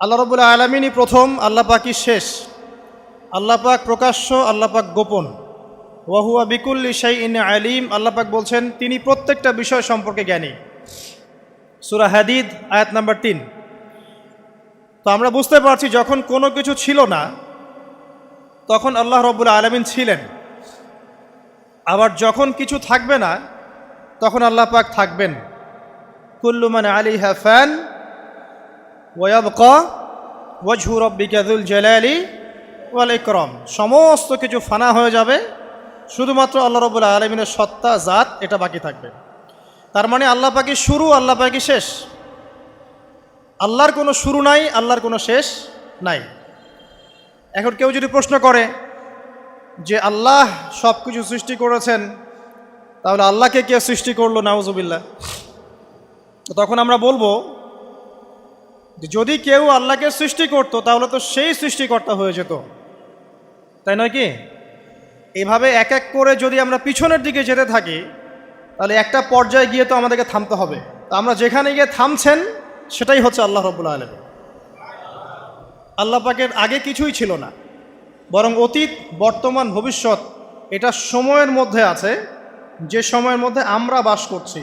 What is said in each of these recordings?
আল্লাহ রাব্বুল আলামিনই প্রথম, আল্লাহ পাকই শেষ। আল্লাহ পাক প্রকাশ্য, আল্লাহ পাক গোপন। ওয়া হুয়া বিকুল্লি শাইইন আলিম। আল্লাহ পাক বলছেন তিনি প্রত্যেকটা বিষয় সম্পর্কে জ্ঞানী। সূরা হাদিদ আয়াত নাম্বার 3। তো আমরা বুঝতে পারছি যখন কোনো কিছু ছিল না তখন আল্লাহ রাব্বুল আলামিন ছিলেন, আবার যখন কিছু থাকবে না তখন আল্লাহ পাক থাকবেন। কুল্লু মান আলাইহা ফান ওয়া ইয়াবকা ওয়াজহু রাব্বিকা যুল জালালি ওয়াল ইকরাম। সমস্ত কিছু ফানা হয়ে যাবে, শুধুমাত্র আল্লাহ রাব্বুল আলামিনের সত্তা, জাত এটা বাকি থাকবে। তার মানে আল্লাহ পাকই শুরু, আল্লাহ পাকই শেষ। আল্লাহর কোনো শুরু নাই, আল্লাহর কোনো শেষ নাই। এখন কেউ যদি প্রশ্ন করে যে আল্লাহ সব কিছু সৃষ্টি করেছেন, তাহলে আল্লাহকে কে সৃষ্টি করলো? নাউজুবিল্লাহ। তো তখন আমরা বলবো যে যদি কেউ আল্লাহকে সৃষ্টি করতো তাহলে তো সেই সৃষ্টিকর্তা হয়ে যেত, তাই নয় কি? এইভাবে এক এক করে যদি আমরা পিছনের দিকে যেতে থাকি তাহলে একটা পর্যায়ে গিয়ে তো আমাদেরকে থামতে হবে। তো আমরা যেখানে গিয়ে থামছেন সেটাই হচ্ছে আল্লাহ রাব্বুল আলামিন। আল্লাহ পাকের আগে কিছুই ছিল না, বরং অতীত, বর্তমান, ভবিষ্যৎ এটা সময়ের মধ্যে আছে, যে সময়ের মধ্যে আমরা বাস করছি।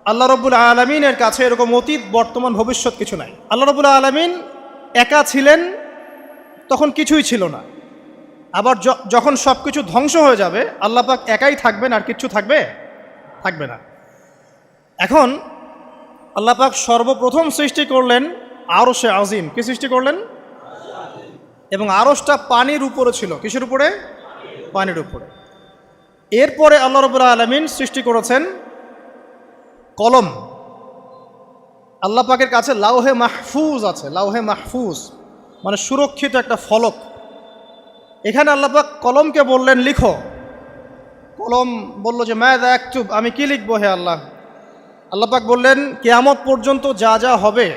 আল্লাহ রাব্বুল আলামিনের কাছে এরকম অতীত, বর্তমান, ভবিষ্যৎ কিছু নাই। আল্লাহ রাব্বুল আলামিন একা ছিলেন, তখন কিছুই ছিল না। আবার যখন সব কিছু ধ্বংস হয়ে যাবে আল্লাহ পাক একাই থাকবেন, আর কিচ্ছু থাকবে না। এখন আল্লাহ পাক সর্বপ্রথম সৃষ্টি করলেন আরশে আজিম। কি সৃষ্টি করলেন? এবং আরশটা পানির উপরে ছিল। কিসের উপরে? পানির উপরে। এরপরে আল্লাহ রাব্বুল আলামিন সৃষ্টি করেছেন কলম। আল্লাহ পাকের কাছে লাউহে মাহফুজ আছে। লাউহে মাহফুজ মানে সুরক্ষিত একটা ফলক। এখানে আল্লাহ পাক কলমকে বললেন লিখো। কলম বলল যে মাযা আকতুব, আমি কি লিখবো হে আল্লাহ? আল্লাহ পাক বললেন কিয়ামত পর্যন্ত যা যা হবে,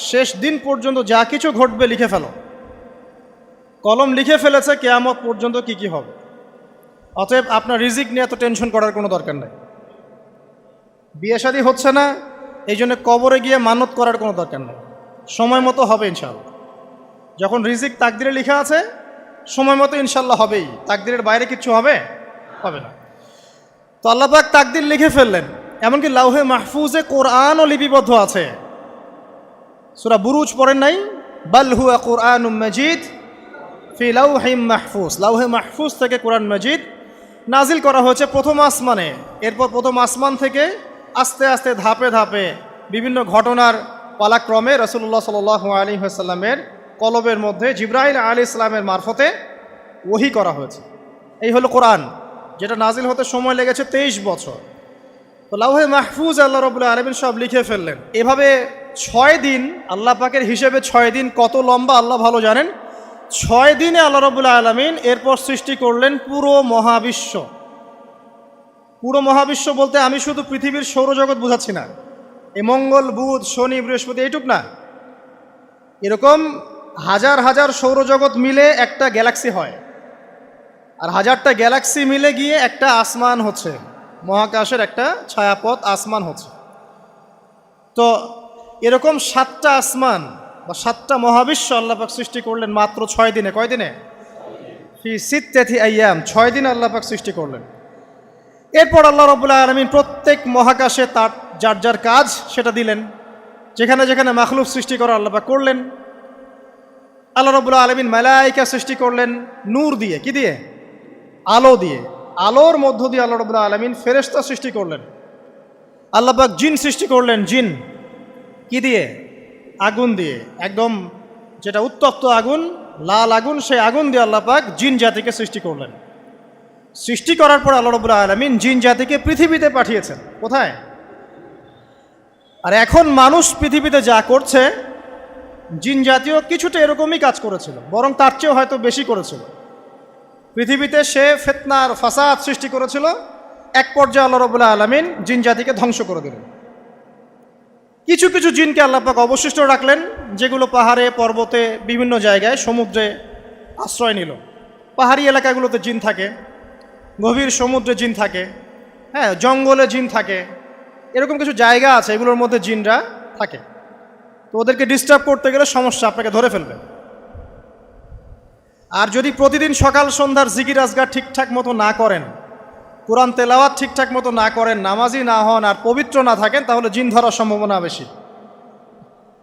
শেষ দিন পর্যন্ত যা কিছু ঘটবে লিখে ফেলো। কলম লিখে ফেলেছে কিয়ামত পর্যন্ত কি কি হবে। অতএব আপনার রিজিক নিয়ে এত টেনশন করার কোনো দরকার নেই। বিয়ে শাদী হচ্ছে না, এই জন্য কবরে গিয়ে মানত করার কোনো দরকার নেই। সময় মতো হবে ইনশাআল্লাহ। যখন রিজিক তাকদিরে লেখা আছে সময় মতো ইনশাল্লাহ হবেই। তাকদিরের বাইরে কিচ্ছু হবে না। তো আল্লাহ পাক তাকদির লিখে ফেললেন। এমনকি লাউহে মাহফুজে কোরআনও লিপিবদ্ধ আছে। সূরা বুরুজ পড়েন নাই? বাল হুয়া কুরআনুম মাজিদ ফি লাউহিম মাহফুজ। লাউহে মাহফুজ থেকে কোরআন মাজিদ নাজিল করা হয়েছে প্রথম আসমানে। এরপর প্রথম আসমান থেকে আস্তে আস্তে ধাপে ধাপে বিভিন্ন ঘটনার পালাক্রমে রাসূলুল্লাহ সাল্লাল্লাহু আলাইহি ওয়াসাল্লামের কলবের মধ্যে জিবরাইল আলাইহিস সালামের মারফতে ওহী করা হয়েছে। এই হলো কোরআন, যেটা নাজিল হতে সময় লেগেছে 23 বছর। তো লাউহে মাহফুজ আল্লাহ রাব্বুল আলামিন সব লিখে ফেললেন। এভাবে 6 দিন, আল্লাহ পাকের হিসেবে 6 দিন কত লম্বা আল্লাহ ভালো জানেন। 6 দিনে আল্লাহ রাব্বুল আলামিন এরপর সৃষ্টি করলেন পুরো মহাবিশ্ব। পুরো মহাবিশ্ব বলতে আমি শুধু পৃথিবীর সৌরজগৎ বোঝাচ্ছি না। এই মঙ্গল, বুধ, শনি, বৃহস্পতি এইটুক না, এরকম হাজার হাজার সৌরজগৎ মিলে একটা গ্যালাক্সি হয়, আর হাজারটা গ্যালাক্সি মিলে গিয়ে একটা আসমান হচ্ছে, মহাকাশের একটা ছায়াপথ আসমান হচ্ছে। তো এরকম 7টা আসমান বা 7টা মহাবিশ্ব আল্লাহ পাক সৃষ্টি করলেন মাত্র 6 দিনে। কয় দিনে? ফি সিত্তাতি আইয়াম, 6 দিন আল্লাহ পাক সৃষ্টি করলেন। এরপর আল্লাহ রাব্বুল আলামিন প্রত্যেক মহাকাশে তার যার যার কাজ সেটা দিলেন। যেখানে যেখানে মাখলুক সৃষ্টি করা আল্লাহ পাক করলেন। আল্লাহ রাব্বুল আলামিন মালায়েকা সৃষ্টি করলেন নূর দিয়ে। কি দিয়ে? আলো দিয়ে। আলোর মধ্য দিয়ে আল্লাহ রাব্বুল আলামিন ফেরেশতা সৃষ্টি করলেন। আল্লাহ পাক জিন সৃষ্টি করলেন। জিন কি দিয়ে? আগুন দিয়ে। একদম যেটা উত্তপ্ত আগুন, লাল আগুন, সেই আগুন দিয়ে আল্লাহ পাক জিন জাতিকে সৃষ্টি করলেন। সৃষ্টি করার পর আল্লাহ রাব্বুল আলামিন জিন জাতিকে পৃথিবীতে পাঠিয়েছেন। কোথায়? আর এখন মানুষ পৃথিবীতে যা করছে, জিন জাতীয় কিছুটা এরকমই কাজ করেছিল, বরং তার চেয়েও হয়তো বেশি করেছিল। পৃথিবীতে সে ফিতনার ফাসাদ সৃষ্টি করেছিল। এক পর্যায়ে আল্লাহ রাব্বুল আলামিন জিন জাতিকে ধ্বংস করে দিলেন। কিছু কিছু জিনকে আল্লাহ পাক অবশিষ্ট রাখলেন, যেগুলো পাহাড়ে, পর্বতে, বিভিন্ন জায়গায়, সমুদ্রে আশ্রয় নিল। পাহাড়ি এলাকাগুলোতে জিন থাকে, গভীর সমুদ্রে জিন থাকে, হ্যাঁ, জঙ্গলে জিন থাকে। এরকম কিছু জায়গা আছে, এগুলোর মধ্যে জিনরা থাকে। তো ওদেরকে ডিস্টার্ব করতে গেলে সমস্যা, আপনাকে ধরে ফেলবে। আর যদি প্রতিদিন সকাল সন্ধ্যার জিকির আজগার ঠিকঠাক মতো না করেন, কোরআন তেলাওয়াত ঠিকঠাক মতো না করেন, নামাজি না হন আর পবিত্র না থাকেন, তাহলে জিন ধরার সম্ভাবনা বেশি।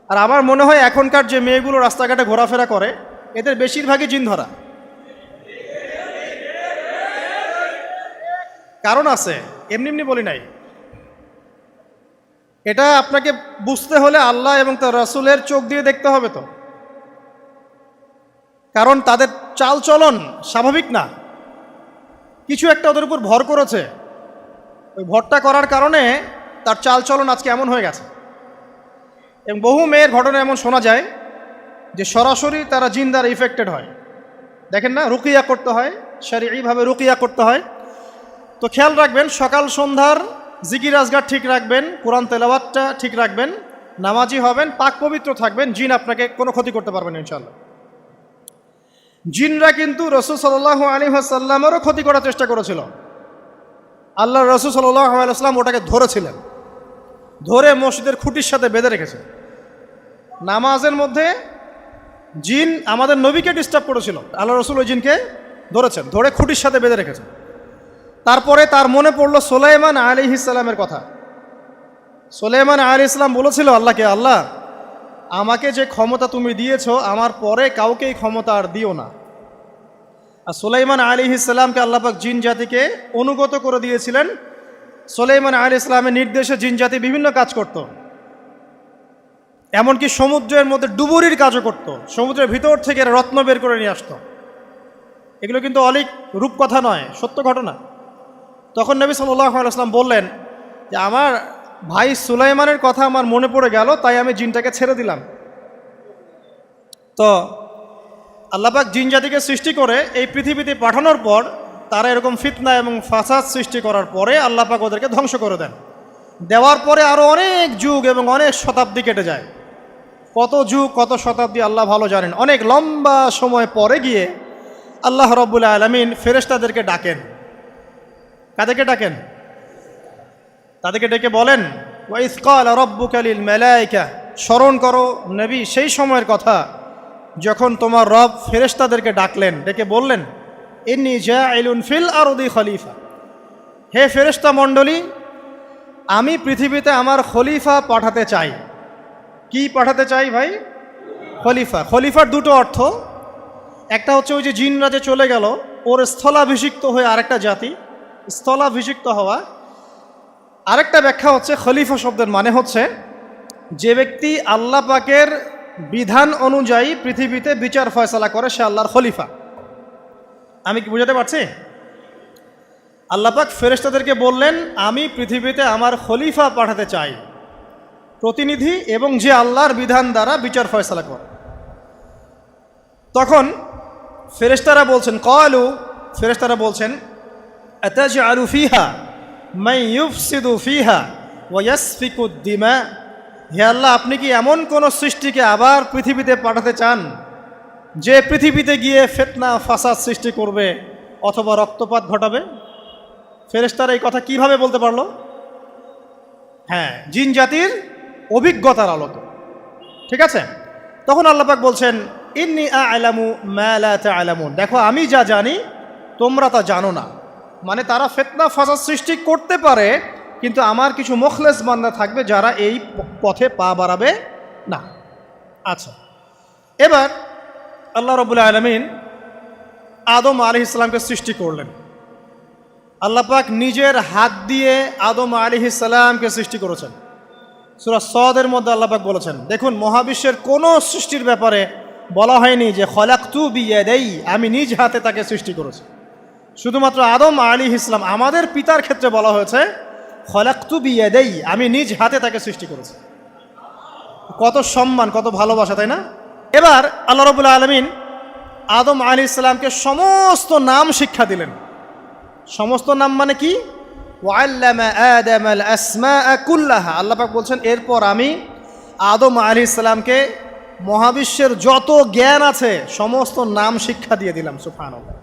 আর আমার মনে হয় এখনকার যে মেয়েগুলো রাস্তাঘাটে ঘোরাফেরা করে, এদের বেশিরভাগই জিন ধরা। কারণ আছে, এমনি এমনি বলি নাই। এটা আপনাকে বুঝতে হলে আল্লাহ এবং তার রাসূলের চোখ দিয়ে দেখতে হবে তো। কারণ তাদের চাল চলন স্বাভাবিক না, কিছু একটা ওদের উপর ভর করেছে। ওই ভরটা করার কারণে তার চাল চলন আজকে এমন হয়ে গেছে। এবং বহু মেয়ের ঘটনা এমন শোনা যায় যে সরাসরি তারা জিন দ্বারা ইফেক্টেড হয়। দেখেন না, রুকিয়া করতে হয়, শরীয়ীভাবে রুকিয়া করতে হয়। তো খেয়াল রাখবেন, সকাল সন্ধ্যার জিকির আজগার ঠিক রাখবেন, কোরআন তেলাওয়াতটা ঠিক রাখবেন, নামাজি হবেন, পাক পবিত্র থাকবেন, জিন আপনাকে কোনো ক্ষতি করতে পারবেন না ইনশাআল্লাহ। জিনরা কিন্তু রাসূল সাল্লাল্লাহু আলাইহি ওয়াসাল্লামেরও ক্ষতি করার চেষ্টা করেছিল। আল্লাহর রাসূল সাল্লাল্লাহু আলাইহি ওয়াসাল্লাম ওটাকে ধরেছিলেন, ধরে মসজিদের খুঁটির সাথে বেঁধে রেখেছেন। নামাজের মধ্যে জিন আমাদের নবীকে ডিস্টার্ব করেছিল, আল্লাহ রাসূল ওই জিনকে ধরেছেন, ধরে খুঁটির সাথে বেঁধে রেখেছেন। তারপরে তার মনে পড়ল সুলাইমান আলাইহিস সালামের কথা। সুলাইমান আলাইহিস সালাম বলেছিল আল্লাহকে, আল্লাহ আমাকে যে ক্ষমতা তুমি দিয়েছো, আমার পরে কাউকে এই ক্ষমতা আর দিও না। আর সুলাইমান আলাইহিস সালামকে আল্লাহ পাক জিন জাতিকে অনুগত করে দিয়েছিলেন। সুলাইমান আলাইহিস সালামের নির্দেশে জিন জাতি বিভিন্ন কাজ করত, এমনকি সমুদ্রের মধ্যে ডুবুরির কাজও করত, সমুদ্রের ভিতর থেকে রত্ন বের করে নিয়ে আসতো। এগুলো কিন্তু অলিক রূপকথা নয়, সত্য ঘটনা। তখন নবী সাল্লাল্লাহু আলাইহি ওয়াসাল্লাম বললেন যে আমার ভাই সুলাইমানের কথা আমার মনে পড়ে গেল, তাই আমি জিনটাকে ছেড়ে দিলাম। তো আল্লাহ পাক জিন জাতিকে সৃষ্টি করে এই পৃথিবীতে পাঠানোর পর তারা এরকম ফিতনা এবং ফাসাদ সৃষ্টি করার পরে আল্লাহ পাক ওদেরকে ধ্বংস করে দেন। দেওয়ার পরে আরও অনেক যুগ এবং অনেক শতাব্দী কেটে যায়। কত যুগ কত শতাব্দী আল্লাহ ভালো জানেন। অনেক লম্বা সময় পরে গিয়ে আল্লাহ রাব্বুল আলামিন ফেরেশতাদেরকে ডাকেন। কাদেরকে ডাকেন? তাদেরকে ডেকে বলেন, ওয়া ইয ক্বালা রাব্বুকা লিল মালায়েকা, স্মরণ করো নবী সেই সময়ের কথা যখন তোমার রব ফেরেশতাদেরকে ডাকলেন, ডেকে বললেন, ইন্নী জাইলুন ফিল আরদি খলিফা, হে ফেরেশতা মণ্ডলী, আমি পৃথিবীতে আমার খলিফা পাঠাতে চাই। কি পাঠাতে চাই ভাই? খলিফা। খলিফার দুটো অর্থ, একটা হচ্ছে ওই যে জিনরা যে চলে গেল, ওর স্থলাভিষিক্ত হয়ে আরেকটা জাতি, স্থলাভিষিক্ত হওয়া। আরেকটা ব্যাখ্যা হচ্ছে খলিফা শব্দের মানে হচ্ছে যে ব্যক্তি আল্লাহ পাকের বিধান অনুযায়ী পৃথিবীতে বিচার ফয়সালা করে, সে আল্লাহর খলিফা। আমি কি বুঝাতে পারছি? আল্লাহ পাক ফেরেশতাদেরকে বললেন, আমি পৃথিবীতে আমার খলিফা পাঠাতে চাই, প্রতিনিধি, এবং যে আল্লাহর বিধান দ্বারা বিচার ফয়সালা করে। তখন ফেরেশতারা বলছেন, ক্বালু, ফেরেশতারা বলছেন, আতাজআলু ফিহা মান ইউফসিদু ফিহা ওয়া ইয়াসফিকুদ দিমা, হে আল্লাহ, আপনি কি এমন কোন সৃষ্টিকে আবার পৃথিবীতে পাঠাতে চান যে পৃথিবীতে গিয়ে ফিতনা ফাসাদ সৃষ্টি করবে অথবা রক্তপাত ঘটাবে? ফেরেশতারা এই কথা কিভাবে বলতে পারলো? হ্যাঁ, জিন জাতির অভিজ্ঞতার আলোতে। ঠিক আছে? তখন আল্লাহ পাক বলছেন, ইন্নী আ'লামু মা লা তা'লামুন, দেখো আমি যা জানি তোমরা তা জানো না। মানে তারা ফিতনা ফাসাদ সৃষ্টি করতে পারে, কিন্তু আমার কিছু মুখলেস বান্দা থাকবে যারা এই পথে পা বাড়াবে না। আচ্ছা, এবার আল্লাহ রাব্বুল আলামিন আদম আলাইহিস সালামকে সৃষ্টি করলেন। আল্লাহ পাক নিজের হাত দিয়ে আদম আলাইহিস সালামকে সৃষ্টি করেছেন। সূরা সদের মধ্যে আল্লাহ পাক বলেছেন, দেখুন মহাবিশ্বের কোনো সৃষ্টির ব্যাপারে বলা হয়নি যে খলাকতু বিয়াদাই, আমি নিজ হাতে তাকে সৃষ্টি করেছি। শুধুমাত্র আদম আলাইহিস সালাম, আমাদের পিতার ক্ষেত্রে বলা হয়েছে খলাকতু বিয়াদাই, আমি নিজ হাতে তাকে সৃষ্টি করেছি। কত সম্মান, কত ভালোবাসা, তাই না? এবার আল্লাহ রাব্বুল আলামিন আদম আলাইহিস সালামকে সমস্ত নাম শিক্ষা দিলেন। সমস্ত নাম মানে কি? ওয়াল্লামা আদামাল আসমাআ কুল্লাহা, আল্লাহ পাক বলছেন এরপর আমি আদম আলাইহিস সালামকে মহাবিশ্বের যত জ্ঞান আছে সমস্ত নাম শিক্ষা দিয়ে দিলাম। সুবহানাল্লাহ।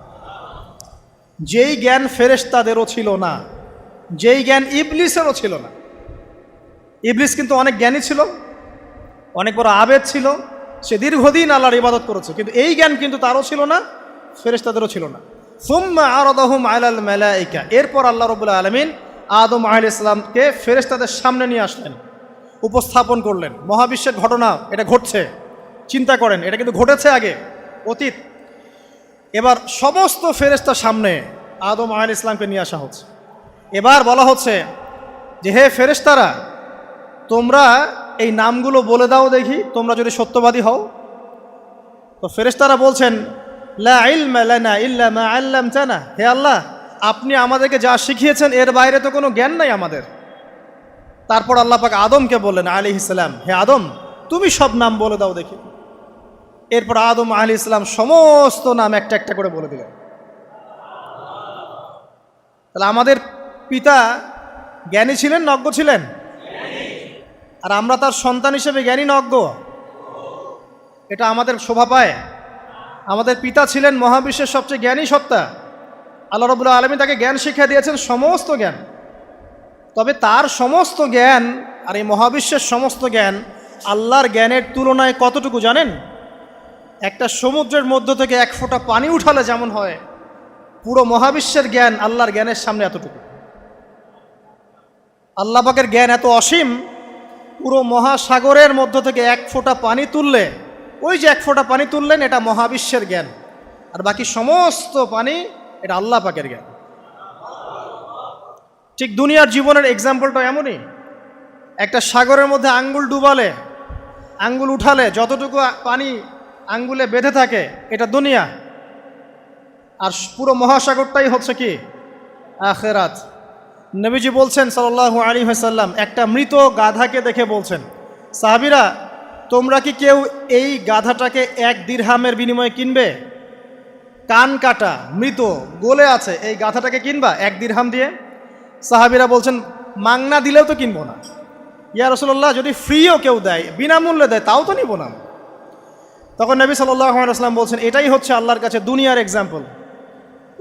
যেই জ্ঞান ফেরেশতাদেরও ছিল না, যেই জ্ঞান ইবলিসেরও ছিল না। ইবলিস কিন্তু অনেক জ্ঞানী ছিল, অনেক বড় আবেদ ছিল, সে দীর্ঘদিন আল্লাহর ইবাদত করেছে, কিন্তু এই জ্ঞান কিন্তু তারও ছিল না, ফেরেশতাদেরও ছিল না। সুম্মা আরাদাহুম আলাল মালাইকা, এরপর আল্লাহ রাব্বুল আলামিন আদম আলাইহিস সালামকে ফেরেশতাদের সামনে নিয়ে আসলেন, উপস্থাপন করলেন। মহাবিশ্বের ঘটনা, এটা ঘটছে, চিন্তা করেন, এটা কিন্তু ঘটেছে আগে, অতীত। এবার সমস্ত ফেরেশতার সামনে আদম আলাইহিস সালামকে নিয়ে আসা হচ্ছে। এবার বলা হচ্ছে যে, হে ফেরেশতারা, তোমরা এই নামগুলো বলে দাও দেখি, তোমরা যদি সত্যবাদী হও। তো ফেরেশতারা বলছেন, লা ইলমা লানা ইল্লা মা আল্লামতানা, হে আল্লাহ, আপনি আমাদেরকে যা শিখিয়েছেন এর বাইরে তো কোনো জ্ঞান নাই আমাদের। তারপর আল্লাহ পাক আদমকে বললেন আলাইহিস সালাম, হে আদম, তুমি সব নাম বলে দাও দেখি। এরপর আদম আলাইহিস সালাম সমস্ত নাম একটা একটা করে বলে দিলেন। তাহলে আমাদের পিতা জ্ঞানী ছিলেন, নজ্ঞ ছিলেন? আর আমরা তার সন্তান হিসেবে জ্ঞানী না অজ্ঞ? এটা আমাদের শোভা পায়? আমাদের পিতা ছিলেন মহাবিশ্বের সবচেয়ে জ্ঞানী সত্তা। আল্লাহ রাব্বুল আলামিন তাকে জ্ঞান শিক্ষা দিয়েছেন, সমস্ত জ্ঞান। তবে তার সমস্ত জ্ঞান আর এই মহাবিশ্বের সমস্ত জ্ঞান আল্লাহর জ্ঞানের তুলনায় কতটুকু জানেন? একটা সমুদ্রের মধ্য থেকে এক ফোঁটা পানি উঠালে যেমন হয়, পুরো মহাবিশ্বের জ্ঞান আল্লাহর জ্ঞানের সামনে এতটুকু। আল্লাহ পাকের জ্ঞান এত অসীম, পুরো মহাসাগরের মধ্য থেকে এক ফোঁটা পানি তুললে, ওই যে এক ফোঁটা পানি তুললেন, এটা মহাবিশ্বের জ্ঞান। আর বাকি সমস্ত পানি এটা আল্লাহ পাকের জ্ঞান। ঠিক দুনিয়ার জীবনের এক্সাম্পলটা এমনই। একটা সাগরের মধ্যে আঙ্গুল ডুবালে, আঙ্গুল উঠালে যতটুকু পানি আঙ্গুলে বেঁধে থাকে, এটা দুনিয়া। আর পুরো মহাসাগরটাই হচ্ছে কি? আখিরাত। নবীজি বলছেন সাল্লাল্লাহু আলাইহি ওয়াসাল্লাম, একটা মৃত গাধাকে দেখে বলছেন, সাহাবীরা, তোমরা কি কেউ এই গাধাটাকে 1 দিরহামের বিনিময়ে কিনবে? কান কাটা, মৃত, গলে আছে, এই গাধাটাকে কিনবা 1 দিরহাম দিয়ে? সাহাবীরা বলছেন, মাংনা দিলেও তো কিনবো না। ইয়া রাসূলুল্লাহ, যদি ফ্রিও কেউ দেয়, বিনামূল্যে দেয়, তাও তো নিব না। তখন নবী সাল্লাল্লাহু আলাইহি ওয়াসাল্লাম বলছেন, এটাই হচ্ছে আল্লাহর কাছে দুনিয়ার এক্সাম্পল।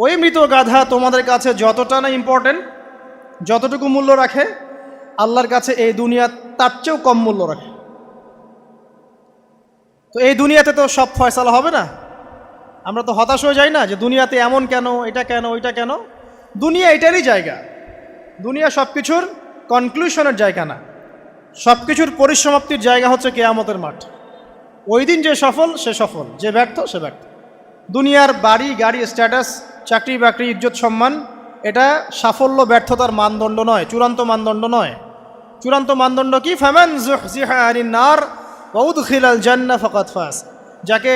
ওই মৃত গাধা তোমাদের কাছে যতটা না ইম্পর্টেন্ট, যতটুকু মূল্য রাখে, আল্লাহর কাছে এই দুনিয়া তার চেয়েও কম মূল্য রাখে। তো এই দুনিয়াতে তো সব ফয়সালা হবে না। আমরা তো হতাশ হয়ে যাই না যে দুনিয়াতে এমন কেন, এটা কেন, ওইটা কেন। দুনিয়া এটারই জায়গা। দুনিয়া সব কিছুর কনক্লুশনের জায়গা না, সব কিছুর পরিসমাপ্তির জায়গা হচ্ছে কিয়ামতের মাঠ। ওই দিন যে সফল সে সফল, যে ব্যর্থ সে ব্যর্থ। দুনিয়ার বাড়ি গাড়ি, স্ট্যাটাস, চাকরি বাকরি, ইজ্জত সম্মান, এটা সাফল্য ব্যর্থতার মানদণ্ড নয়, চূড়ান্ত মানদণ্ড নয়। চূড়ান্ত মানদণ্ড কি? ফামান যুহজিহা আনিন নার ওয়া উদখিলাল জান্নাহ ফাকাদ ফাজ। যাকে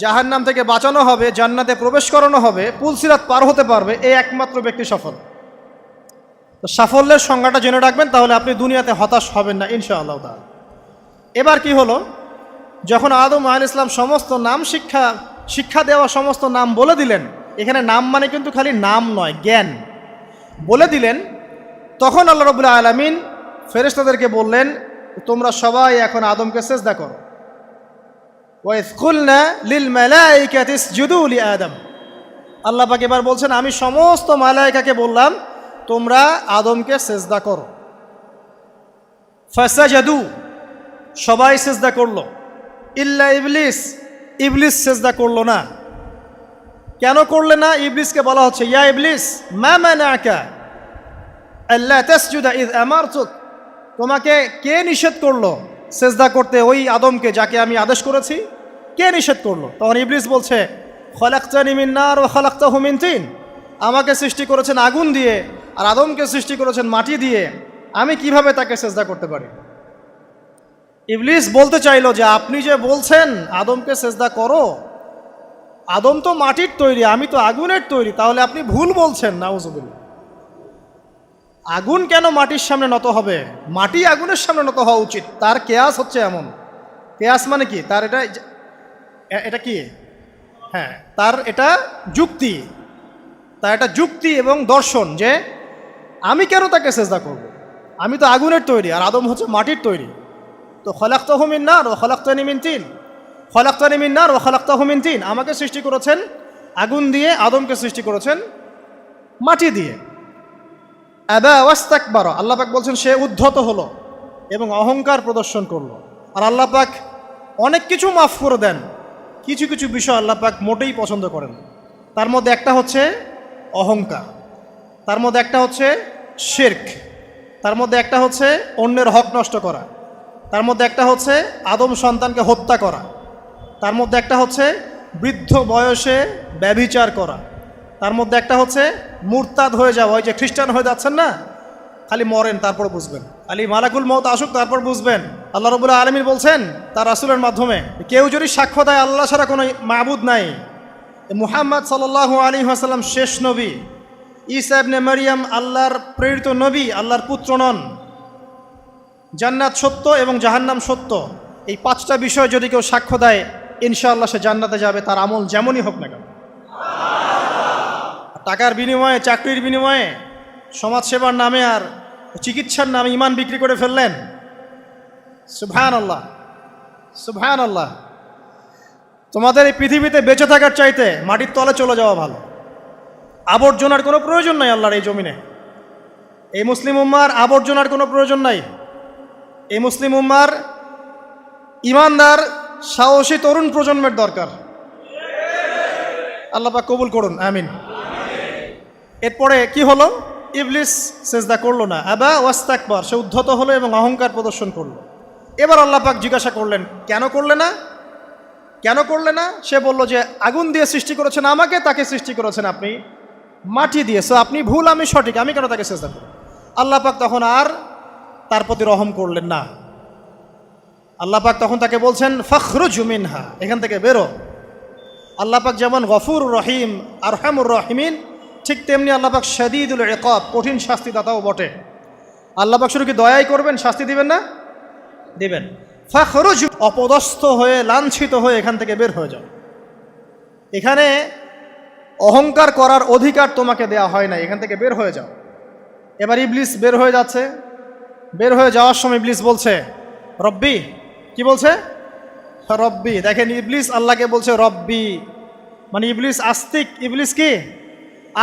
জাহান্নাম থেকে বাঁচানো হবে, জান্নাতে প্রবেশ করানো হবে, পুলসিরাত পার হতে পারবে, এই একমাত্র ব্যক্তি সফল। তো সাফল্যের সংজ্ঞাটা জেনে রাখবেন, তাহলে আপনি দুনিয়াতে হতাশ হবেন না ইনশাআল্লাহ তাআলা। এবার কি হলো, যখন আদম আলাইহিস সালাম সমস্ত নাম শিক্ষা দেওয়া সমস্ত নাম বলে দিলেন, এখানে নাম মানে কিন্তু খালি নাম নয়, জ্ঞান বলে দিলেন, তখন আল্লাহ রাব্বুল আলামিন ফেরেশতাদেরকে বললেন, তোমরা সবাই এখন আদমকে সিজদা করো। ওয়া ইয কুলনা লিল মালাইকাতি ইসজুদু লি আদম। আল্লাহ পাক এবার বলছেন, আমি সমস্ত মালায়েকাকে বললাম তোমরা আদমকে সিজদা করো। ফাসাজাদু, সবাই সিজদা করলো, ইল্লা ইবলিস, ইবলিস সিজদা করলো না। কেন করলে না? ইবলিসকে বলা হচ্ছে, ইয়া ইবলিস মা মানাকা আল্লা তাসজুদা ইয আমারতুক, তোমাকে কে নিষেধ করলো সিজদা করতে ওই আদমকে যাকে আমি আদেশ করেছি? কে নিষেধ করলো? তখন ইবলিস বলছে, খলাকতানি মিন নার ওয়া খলাকতাহু মিন তিন, আমাকে সৃষ্টি করেছেন আগুন দিয়ে আর আদমকে সৃষ্টি করেছেন মাটি দিয়ে, আমি কিভাবে তাকে সিজদা করতে পারি? ইবলিস বলতে চাইলো যে আপনি যে বলছেন আদমকে সিজদা করো, আদম তো মাটির তৈরি, আমি তো আগুনের তৈরি, তাহলে আপনি ভুল বলছেন। নাউজুবিল্লাহ। আগুন কেন মাটির সামনে নত হবে? মাটি আগুনের সামনে নত হওয়া উচিত। তার কেয়াস হচ্ছে এমন। কেয়াস মানে কি? তার এটা কি? হ্যাঁ, তার এটা যুক্তি, তার এটা যুক্তি এবং দর্শন যে আমি কেন তাকে সিজদা করব? আমি তো আগুনের তৈরি আর আদম হচ্ছে মাটির তৈরি। তো খলাকতাহু মিন নার ওয়া খলাকতানি মিন তিন, খলাকতানি মিন নার ওয়া খলাকতাহু মিন তিন, আমাকে সৃষ্টি করেছেন আগুন দিয়ে, আদমকে সৃষ্টি করেছেন মাটি দিয়ে। আবা ওয়াস্তাকবারা, আল্লাহ পাক বলছেন সে উদ্ধত হলো এবং অহংকার প্রদর্শন করলো। আর আল্লাহ পাক অনেক কিছু মাফ করে দেন, কিছু কিছু বিষয় আল্লাহ পাক মোটেই পছন্দ করেন। তার মধ্যে একটা হচ্ছে অহংকার, তার মধ্যে একটা হচ্ছে শিরক, তার মধ্যে একটা হচ্ছে অন্যের হক নষ্ট করা, তার মধ্যে একটা হচ্ছে আদম সন্তানকে হত্যা করা, তার মধ্যে একটা হচ্ছে বৃদ্ধ বয়সে ব্যভিচার করা, তার মধ্যে একটা হচ্ছে মুরতাদ হয়ে যাওয়া। ওই যে খ্রিস্টান হয়ে যাচ্ছেন না, খালি মরেন তারপর বুঝবেন, খালি মালাকুল মউত আসুক তারপর বুঝবেন। আল্লাহ রাব্বুল আলামিন বলছেন তার রাসূলের মাধ্যমে, কেউ যদি সাক্ষ্য দেয় আল্লাহ ছাড়া কোনো মাবুদ নাই, মুহাম্মদ সাল্লাল্লাহু আলাইহি ওয়াসাল্লাম শেষ নবী, ঈসা ইবনে মারইয়াম আল্লাহর প্রেরিত নবী, আল্লাহর পুত্র নন, জান্নাত সত্য এবং জাহান্নাম সত্য, এই পাঁচটা বিষয় যদি কেউ সাক্ষ্য দেয় ইনশাআল্লাহ সে জান্নাতে যাবে, তার আমল যেমনই হোক না কেন। টাকার বিনিময়ে, চাকরির বিনিময়ে, সমাজসেবার নামে আর চিকিৎসার নামে ইমান বিক্রি করে ফেললেন, সুবহানাল্লাহ সুবহানাল্লাহ। তোমাদের এই পৃথিবীতে বেঁচে থাকার চাইতে মাটির তলে চলে যাওয়া ভালো। আবর্জনার কোনো প্রয়োজন নাই আল্লাহর এই জমিনে। এই মুসলিম উম্মার আবর্জনার কোনো প্রয়োজন নাই। এই মুসলিম উম্মার ইমানদার সাহসী তরুণ প্রজন্মের দরকার। আল্লাহ পাক কবুল করুন, আমিন। এরপরে কি হলো? ইবলিস সেজদা করলো না, আবা ওয়াস্তাকবার, সে উদ্ধত হলো এবং অহংকার প্রদর্শন করলো। এবার আল্লাহ পাক জিজ্ঞাসা করলেন, কেন করলে না, কেন করলে না? সে বলল যে আগুন দিয়ে সৃষ্টি করেছেন আমাকে, তাকে সৃষ্টি করেছেন আপনি মাটি দিয়ে, সো আপনি ভুল আমি সঠিক, আমি কেন তাকে সেজদা করব? আল্লাহ পাক তখন আর তার প্রতি রহম করলেন না। আল্লাহ পাক তখন তাকে বলছেন ফখরুজ মিনহা, এখান থেকে বেরো। আল্লাহ পাক যেমন গফুর রহিম আরহামুর রহিমিন, ঠিক তেমনি আল্লাহ পাক শাদীদুল ইকাব, কঠিন শাস্তিদাতাও বটে। আল্লাহ পাক শুধু কি দয়াই করবেন, শাস্তি দিবেন না? দিবেন। ফখরুজ, অপদস্থ হয়ে লাঞ্ছিত হয়ে এখান থেকে বের হয়ে যাও। এখানে অহংকার করার অধিকার তোমাকে দেয়া হয় না, এখান থেকে বের হয়ে যাও। এবার ইবলিস বের হয়ে যাচ্ছে। বের হয়ে যাওয়ার সময় ইবলিস বলছে রব্বি, কি বলছে? রব্বি। দেখেন ইবলিস আল্লাহকে বলছে রব্বি, মানে ইবলিস আস্তিক। ইবলিস কি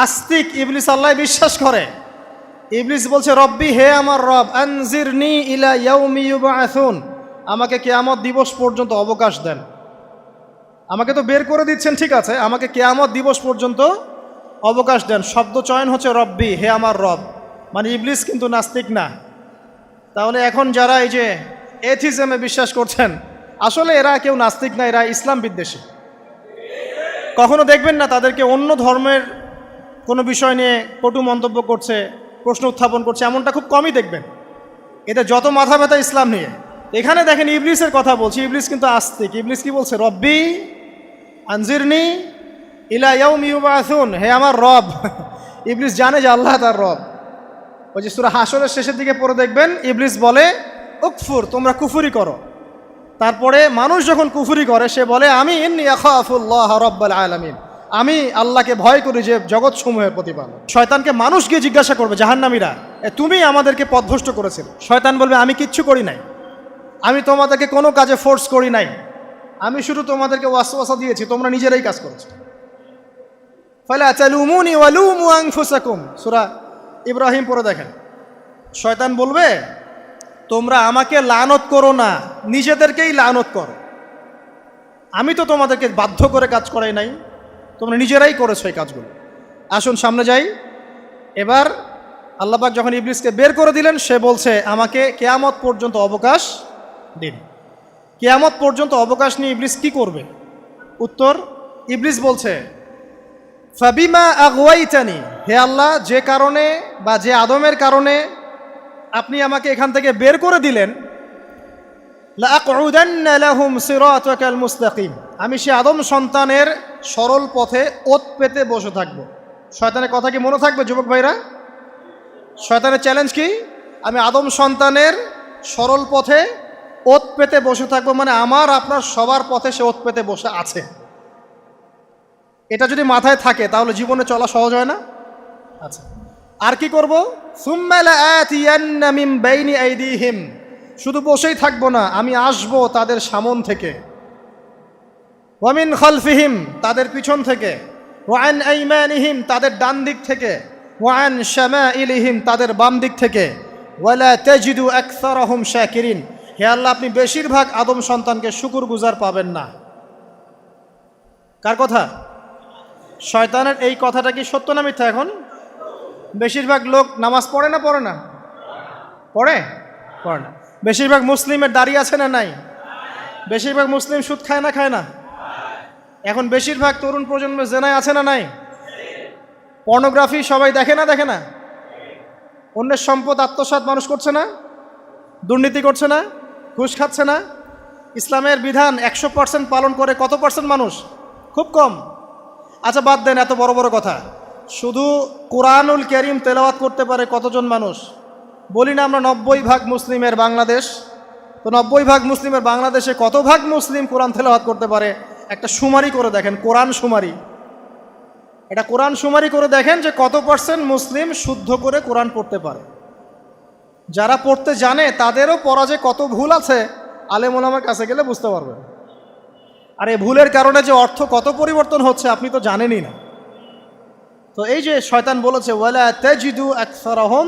আস্তিক? ইবলিস আল্লাহ বিশ্বাস করে। ইবলিস বলছে রব্বি, হে আমার রব, আনজিরনি ইলা ইয়াউমি ইউবআসুন, আমাকে কিয়ামত দিবস পর্যন্ত অবকাশ দেন। আমাকে তো বের করে দিচ্ছেন, ঠিক আছে, আমাকে কিয়ামত দিবস পর্যন্ত অবকাশ দেন। শব্দ চয়ন হচ্ছে রব্বি, হে আমার রব, মানে ইবলিস কিন্তু নাস্তিক না। তাহলে এখন যারা এই যে এথিজমে বিশ্বাস করছেন, আসলে এরা কেউ নাস্তিক না, এরা ইসলাম বিদ্বেষী। কখনো দেখবেন না তাদেরকে অন্য ধর্মের কোনো বিষয় নিয়ে কটু মন্তব্য করছে, প্রশ্ন উত্থাপন করছে, এমনটা খুব কমই দেখবেন। এদের যত মাথা ব্যথা ইসলাম নিয়ে। এখানে দেখেন ইবলিসের কথা বলছি, ইবলিস কিন্তু আস্তিক। ইবলিস কি বলছে? রব্বি আনজিরনি ইলা ইয়াউমি ইউবআসুন, হে আমার রব। ইবলিস জানে যে আল্লাহ তার রব। ওই যে সূরা হাশরের শেষের দিকে পড়ে দেখবেন ইবলিস বলে উকফুর, তোমরা কুফরি করো। তারপরে মানুষ যখন কুফরি করে সে বলে আমি ইন্নী আখাফুল্লাহ রাব্বাল আলামিন, আমি আল্লাহকে ভয় করি যে জগৎ সমূহের প্রতিপালক। শয়তানকে মানুষ গিয়ে জিজ্ঞাসা করবে, জাহান্নামীরা, তুমি আমাদেরকে পথভ্রষ্ট করেছিলে। শয়তান বলবে আমি কিচ্ছু করি নাই, আমি তোমাদেরকে কোনো কাজে ফোর্স করি নাই, আমি শুধু তোমাদেরকে ওয়াসওয়াসা দিয়েছি, তোমরা নিজেরাই কাজ করেছো। ফালা তালুমুনি ওয়ালুমু আনফুসাকুম, সূরা ইব্রাহিম পড়ে দেখেন। শয়তান বলবে তোমরা আমাকে লানত করো না, নিজেদেরকেই লানত করো, আমি তো তোমাদেরকে বাধ্য করে কাজ করাই নাই, তোমরা নিজেরাই করেছো এই কাজগুলো। আসুন সামনে যাই। এবার আল্লাহ পাক যখন ইবলিসকে বের করে দিলেন, সে বলছে আমাকে কিয়ামত পর্যন্ত অবকাশ দিন। কিয়ামত পর্যন্ত অবকাশ নিয়ে ইবলিস কি করবে? উত্তর, ইবলিস বলছে ফাবিমা আগওয়াইতানি, হে আল্লাহ, যে কারণে বা যে আদমের কারণে আপনি আমাকে এখান থেকে বের করে দিলেন, লাআকউদান্না লাহুম সিরাতাকাল মুস্তাকিম, আমি সে আদম সন্তানের সরল পথে ওত পেতে বসে থাকব। শয়তানের কথা কি মনে থাকবে যুবক ভাইরা? শয়তানের চ্যালেঞ্জ কি? আমি আদম সন্তানের সরল পথে ওত পেতে বসে থাকবো, মানে আমার আপনার সবার পথে সে ওত পেতে বসে আছে। এটা যদি মাথায় থাকে তাহলে জীবনে চলা সহজ হয় না? আচ্ছা, আর কি করব? সুম্মা লাআতিয়ান্না মিন বাইনি আইদিহিম, শুধু বসেই থাকবো না, আমি আসবো তাদের সামন থেকে, ওয়া মিন খালফিহিম, তাদের পিছন থেকে, ওয়া আন আইমানিহিম, তাদের ডান দিক থেকে, ওয়া আন শামাইলিহিম, তাদের বাম দিক থেকে, ওয়ালা তাজিদু আকসারাহুম শাকিরিন, হে আল্লাহ, আপনি বেশিরভাগ আদম সন্তানকে শুকরগুজার পাবেন না। কার কথা? শয়তানের। এই কথাটা কি সত্য না মিথ্যা? এখন বেশিরভাগ লোক নামাজ পড়ে না পড়ে না? পড়ে? পড়ে না। বেশিরভাগ মুসলিমের দাড়ি আছে না নাই? বেশিরভাগ মুসলিম সুদ খায় না খায় না? এখন বেশিরভাগ তরুণ প্রজন্মের জেনায় আছে না নাই? পর্নোগ্রাফি সবাই দেখে না দেখে না? অন্যের সম্পদ আত্মসাৎ মানুষ করছে না? দুর্নীতি করছে না? ঘুষ খাচ্ছে না? ইসলামের বিধান 100% পালন করে কত পার্সেন্ট মানুষ? খুব কম। আচ্ছা বাদ দেন এত বড় বড় কথা, শুধু কোরআনুল কারীম তেলাওয়াত করতে পারে কতজন মানুষ? বলি না আমরা 90% মুসলিমের বাংলাদেশ, তো 90% মুসলিমের বাংলাদেশে কত ভাগ মুসলিম কোরআন তেলাওয়াত করতে পারে? একটা শুমারি করে দেখেন, কোরআন শুমারি। এটা কোরআন শুমারি করে দেখেন যে কত পার্সেন্ট মুসলিম শুদ্ধ করে কোরআন পড়তে পারে। যারা পড়তে জানে তাদেরও পড়া যে কত ভুল আছে, আলেম ওলামার কাছে গেলে বুঝতে পারবেন। আর এই ভুলের কারণে যে অর্থ কত পরিবর্তন হচ্ছে আপনি তো জানেনই না। তো এই যে শয়তান বলেছে ওয়ালা তাজিদু আকসারাহুম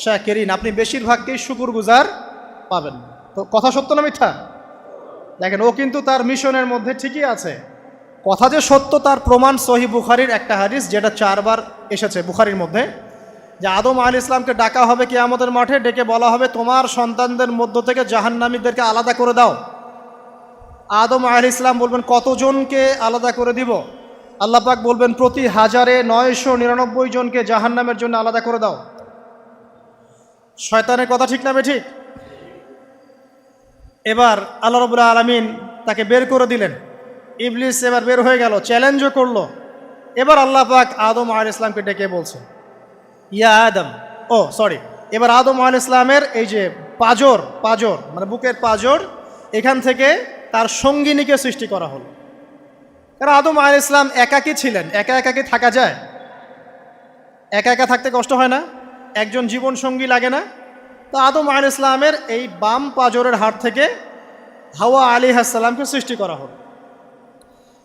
শাকিরিন, আপনি বেশিরভাগকেই শুকরগুজার পাবেন। তো কথা সত্য না মিথ্যা? দেখেন, ও কিন্তু তার মিশনের মধ্যে ঠিকই আছে। কথা যে সত্য তার প্রমাণ সহিহ বুখারীর একটা হাদিস, যেটা 4 বার এসেছে বুখারীর মধ্যে, যে আদম আলাইহিস সালামকে ডাকা হবে কিয়ামতের মাঠে, ডেকে বলা হবে তোমার সন্তানদের মধ্য থেকে জাহান্নামীদেরকে আলাদা করে দাও। আদম আলাইহিস সালাম বলবেন কতজনকে আলাদা করে দিব? আল্লাহ পাক বলবেন প্রতি 1099 জনকে জাহান্নামের জন্য আলাদা করে দাও। শয়তানের কথা ঠিক না বেঠিক? এবার আল্লাহ রাব্বুল আলামিন তাকে বের করে দিলেন। ইবলিস এবার বের হয়ে গেল, চ্যালেঞ্জও করলো। এবার আল্লাহ পাক আদম আলাইহিস সালামকে ডেকে বলছে ইয়া আদম, এবার আদম আলাইহিস সালামের এই যে পাজর মানে বুকের পাজর, এখান থেকে তার সঙ্গিনীকে সৃষ্টি করা হলো। কারণ আদম আলাইহিস সালাম একাকী ছিলেন, একা কি থাকা যায়? একা থাকতে কষ্ট হয় না? একজন জীবন সঙ্গী লাগে না? তো আদম আলাইহিস সালামের এই বাম পাজরের হাড় থেকে হাওয়া আলাইহিস সালামকে সৃষ্টি করা হলো।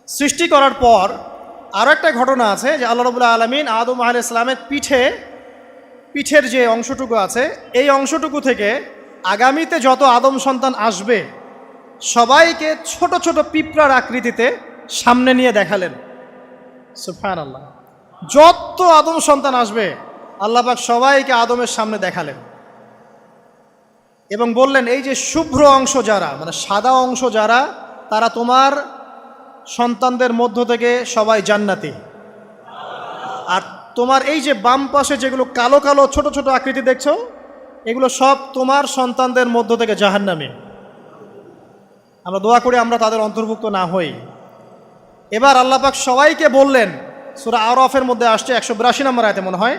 সৃষ্টি করার পর আরও একটা ঘটনা আছে যে আল্লাহ রাব্বুল আলামিন আদম আলাইহিস সালামের পিঠের যে অংশটুকু আছে, এই অংশটুকু থেকে আগামীতে যত আদম সন্তান আসবে সবাইকে ছোট ছোট পিঁপড়ার আকৃতিতে সামনে নিয়ে দেখালেন। সুবহানাল্লাহ। যত আদম সন্তান আসবে আল্লাহ পাক সবাইকে আদমের সামনে দেখালেন এবং বললেন এই যে শুভ্র অংশ যারা, মানে সাদা অংশ যারা, তারা তোমার সন্তানদের মধ্য থেকে সবাই জান্নাতি। আর তোমার এই যে বাম পাশে যেগুলো কালো কালো ছোট ছোট আকৃতি দেখছো, এগুলো সব তোমার সন্তানদের মধ্য থেকে জাহান্নামী। আমরা দোয়া করি আমরা তাদের অন্তর্ভুক্ত না হই। এবার আল্লাহ পাক সবাইকে বললেন, সূরা আরাফের মধ্যে আসছে 182 নম্বর আয়াতে মনে হয়,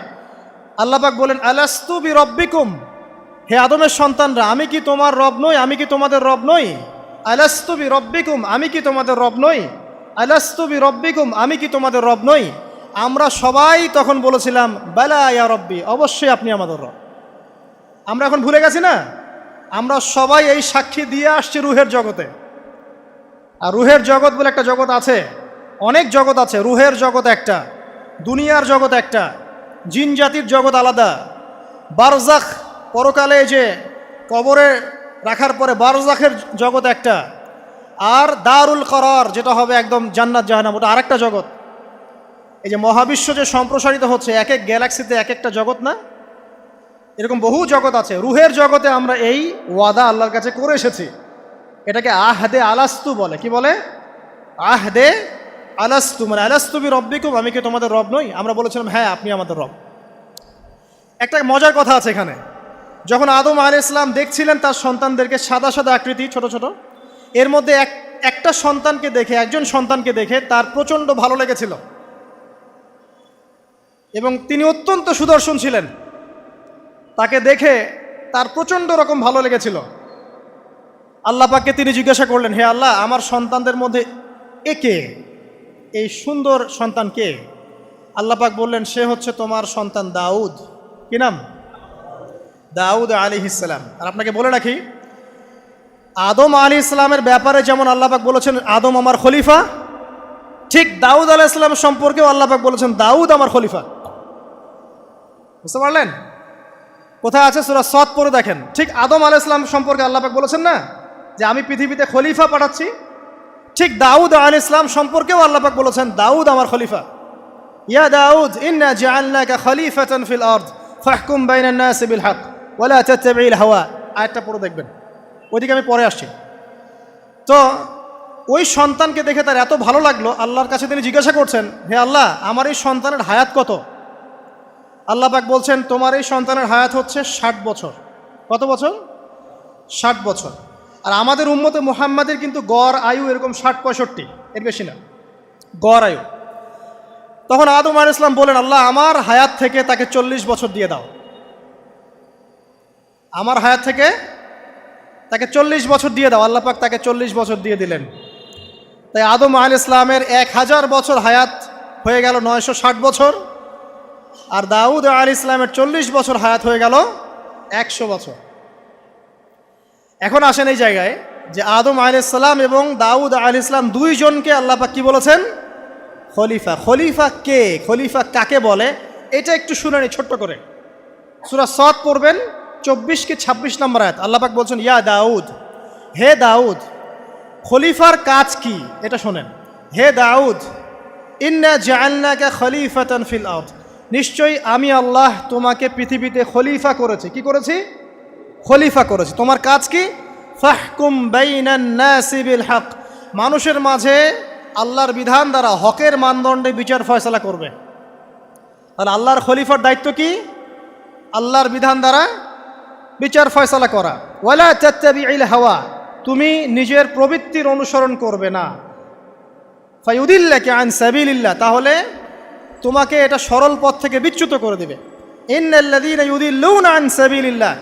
আল্লাহ পাক বলেন আলাস্তু বিরব্বিকুম, হে আদমের সন্তানরা আমি কি তোমার রব নই? আমি কি তোমাদের রব নই? আলাস্তু বিরব্বিকুম, আমি কি তোমাদের রব নই? আলাস্তু বিরব্বিকুম, আমি কি তোমাদের রব নই? আমরা সবাই তখন বলেছিলাম বালা ইয়া রব্বি, অবশ্যই আপনি আমাদের রব। আমরা এখন ভুলে গেছি না? আমরা সবাই এই সাক্ষী দিয়ে আসছি রুহের জগতে। আর রুহের জগৎ বলে একটা জগৎ আছে, অনেক জগৎ আছে। রুহের জগৎ একটা, দুনিয়ার জগৎ একটা, জিন জাতির জগৎ আলাদা, বারজাখ পরকালে যে কবরে রাখার পরে বারজাখের জগৎ একটা, আর দারুল করার যেটা হবে একদম জান্নাত জাহান্নাম, ওটা আরেকটা জগৎ। এই যে মহাবিশ্ব যে সম্প্রসারিত হচ্ছে, এক এক গ্যালাক্সিতে এক একটা জগৎ না, এরকম বহু জগৎ আছে। রুহের জগতে আমরা এই ওয়াদা আল্লাহর কাছে করে এসেছি, এটাকে আহদে আলাস্তু বলে। কি বলে? আহদে আলাস্তু, মানে আলাস্তু বি রব্বিকুম, আমি কি তোমাদের রব নই? আমরা বলেছিলাম হ্যাঁ আপনি আমাদের রব। একটা মজার কথা আছে এখানে, যখন আদম আলাইহিস সালাম দেখছিলেন তার সন্তানদেরকে সাদা সাদা আকৃতি ছোট ছোট, এর মধ্যে একটা সন্তানকে দেখে, একজন সন্তানকে দেখে তার প্রচণ্ড ভালো লেগেছিল এবং তিনি অত্যন্ত সুদর্শন ছিলেন। তাকে দেখে তার প্রচণ্ড রকম ভালো লেগেছিল। আল্লাহ পাককে তিনি জিজ্ঞাসা করলেন, হে আল্লাহ, আমার সন্তানদের মধ্যে একে, এই সুন্দর সন্তান কে? আল্লাহ পাক বললেন সে হচ্ছে তোমার সন্তান দাউদ। কি নাম? দাউদ আলাইহিস সালাম। আর আপনাকে বলে রাখি, আদম আলাইহিস সালামের ব্যাপারে যেমন আল্লাহ পাক বলেছেন আদম আমার খলিফা, ঠিক দাউদ আলাইহিস সালাম সম্পর্কেও আল্লাহ পাক বলেছেন দাউদ আমার খলিফা। বুঝতে পারলেন? কোথায় আছে? সূরা সদ পড়ে দেখেন। ঠিক আদম আলাইহিস সালাম সম্পর্কে আল্লাহ পাক বলেছেন না যে আমি পৃথিবীতে খলিফা পাঠাচ্ছি, ঠিক দাউদ আলাইহিস সালাম সম্পর্কেও আল্লাহ পাক বলেছেন দাউদ আমার খলিফা। ইয়া দাউদ ইন্না জাআলনাকা খলিফাতান ফিল আরদ ফাহকুম বাইনান নাসি বিল হক ওয়া লা তাত্তাবিল হাওয়া। আয়াতটা পড়ে দেখবেন, ওইদিকে আমি পরে আসছি। তো ওই সন্তানকে দেখে তার এত ভালো লাগলো, আল্লাহর কাছে তিনি জিজ্ঞাসা করছেন, হে আল্লাহ আমার এই সন্তানের হায়াত কত? আল্লাহ পাক বলছেন তোমার এই সন্তানের হায়াত হচ্ছে 60 বছর। কত বছর? 60 বছর। আর আমাদের উম্মতে মুহাম্মাদের কিন্তু গড় আয়ু এরকম 60-65, এর বেশি না গড় আয়ু। তখন আদম আলাইহিস সালাম বলেন, আল্লাহ আমার হায়াত থেকে তাকে 40 বছর দিয়ে দাও, আমার হায়াত থেকে তাকে 40 বছর দিয়ে দাও। আল্লাহ পাক তাকে 40 বছর দিয়ে দিলেন। তাই আদম আলাইহিস সালামের 1000 বছর হায়াত হয়ে গেল 960 বছর, আর দাউদ আলাইহিস সালামের 40 বছর হায়াত হয়ে গেল 100 বছর। এখন আসেন এই জায়গায় যে আদম আলাইহিস সালাম এবং দাউদ আলাইহিস সালাম দুইজনকে আল্লাহ পাক কি বলেছেন? খলিফা। খলিফা কে? খলিফা কাকে বলে? এটা একটু শুনে নি ছোট্ট করে। সূরা সদ পড়বেন 24 কি 26 নম্বর আয়াত। আল্লাহ পাক বলছেন, ইয়া দাউদ, হে দাউদ, খলিফার কাজ কি এটা শোনেন। হে দাউদ, ইন্না জাআলনাকা খলিফাতান ফিল আরদ, নিশ্চয়ই আমি আল্লাহ তোমাকে পৃথিবীতে খলিফা করেছি। কি করেছি? খলিফা করেছি। তোমার কাজ কি? ফাহকুম বাইনান নাসি বিল হক, মানুষের মাঝে আল্লাহর বিধান দ্বারা হকের মানদণ্ডে বিচার ফয়সালা করবে। তাহলে আল্লাহর খলিফার দায়িত্ব কি? আল্লাহর বিধান দ্বারা বিচার ফয়সালা করা। ওয়ালা তাত্তাবিল হাওয়া, তুমি নিজের প্রবৃত্তির অনুসরণ করবে না। ফায়ুদিল্লাকা আন সাবিলিল্লাহ, তাহলে তোমাকে এটা সরল পথ থেকে বিচ্যুত করে দেবে। ইন্নাল্লাযীনা ইউদিল্লুনা আন সাবিলিল্লাহ,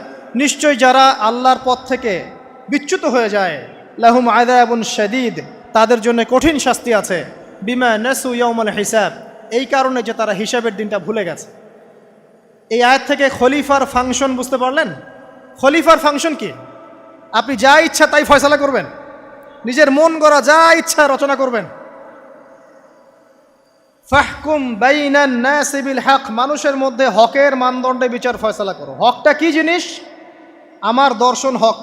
নিশ্চয় যারা আল্লাহর পথ থেকে বিচ্যুত হয়ে যায়, লাহুম আযাবুন শাদীদ, তাদের জন্য কঠিন শাস্তি আছে। বিমা নাসু ইয়াউমাল হিসাব, এই কারণে যে তারা হিসাবের দিনটা ভুলে গেছে। এই আয়াত থেকে খলিফার ফাংশন বুঝতে পারলেন? খলিফার ফাংশন কি? আপনি যা ইচ্ছা তাই ফয়সালা করবেন, নিজের মন গড়া যা ইচ্ছা রচনা করবেন। ফাহকুম বাইনান নাসি বিল হক, মানুষের মধ্যে হকের মানদণ্ডে বিচার ফয়সালা করো। হকটা কি জিনিস? আমার দর্শন হক,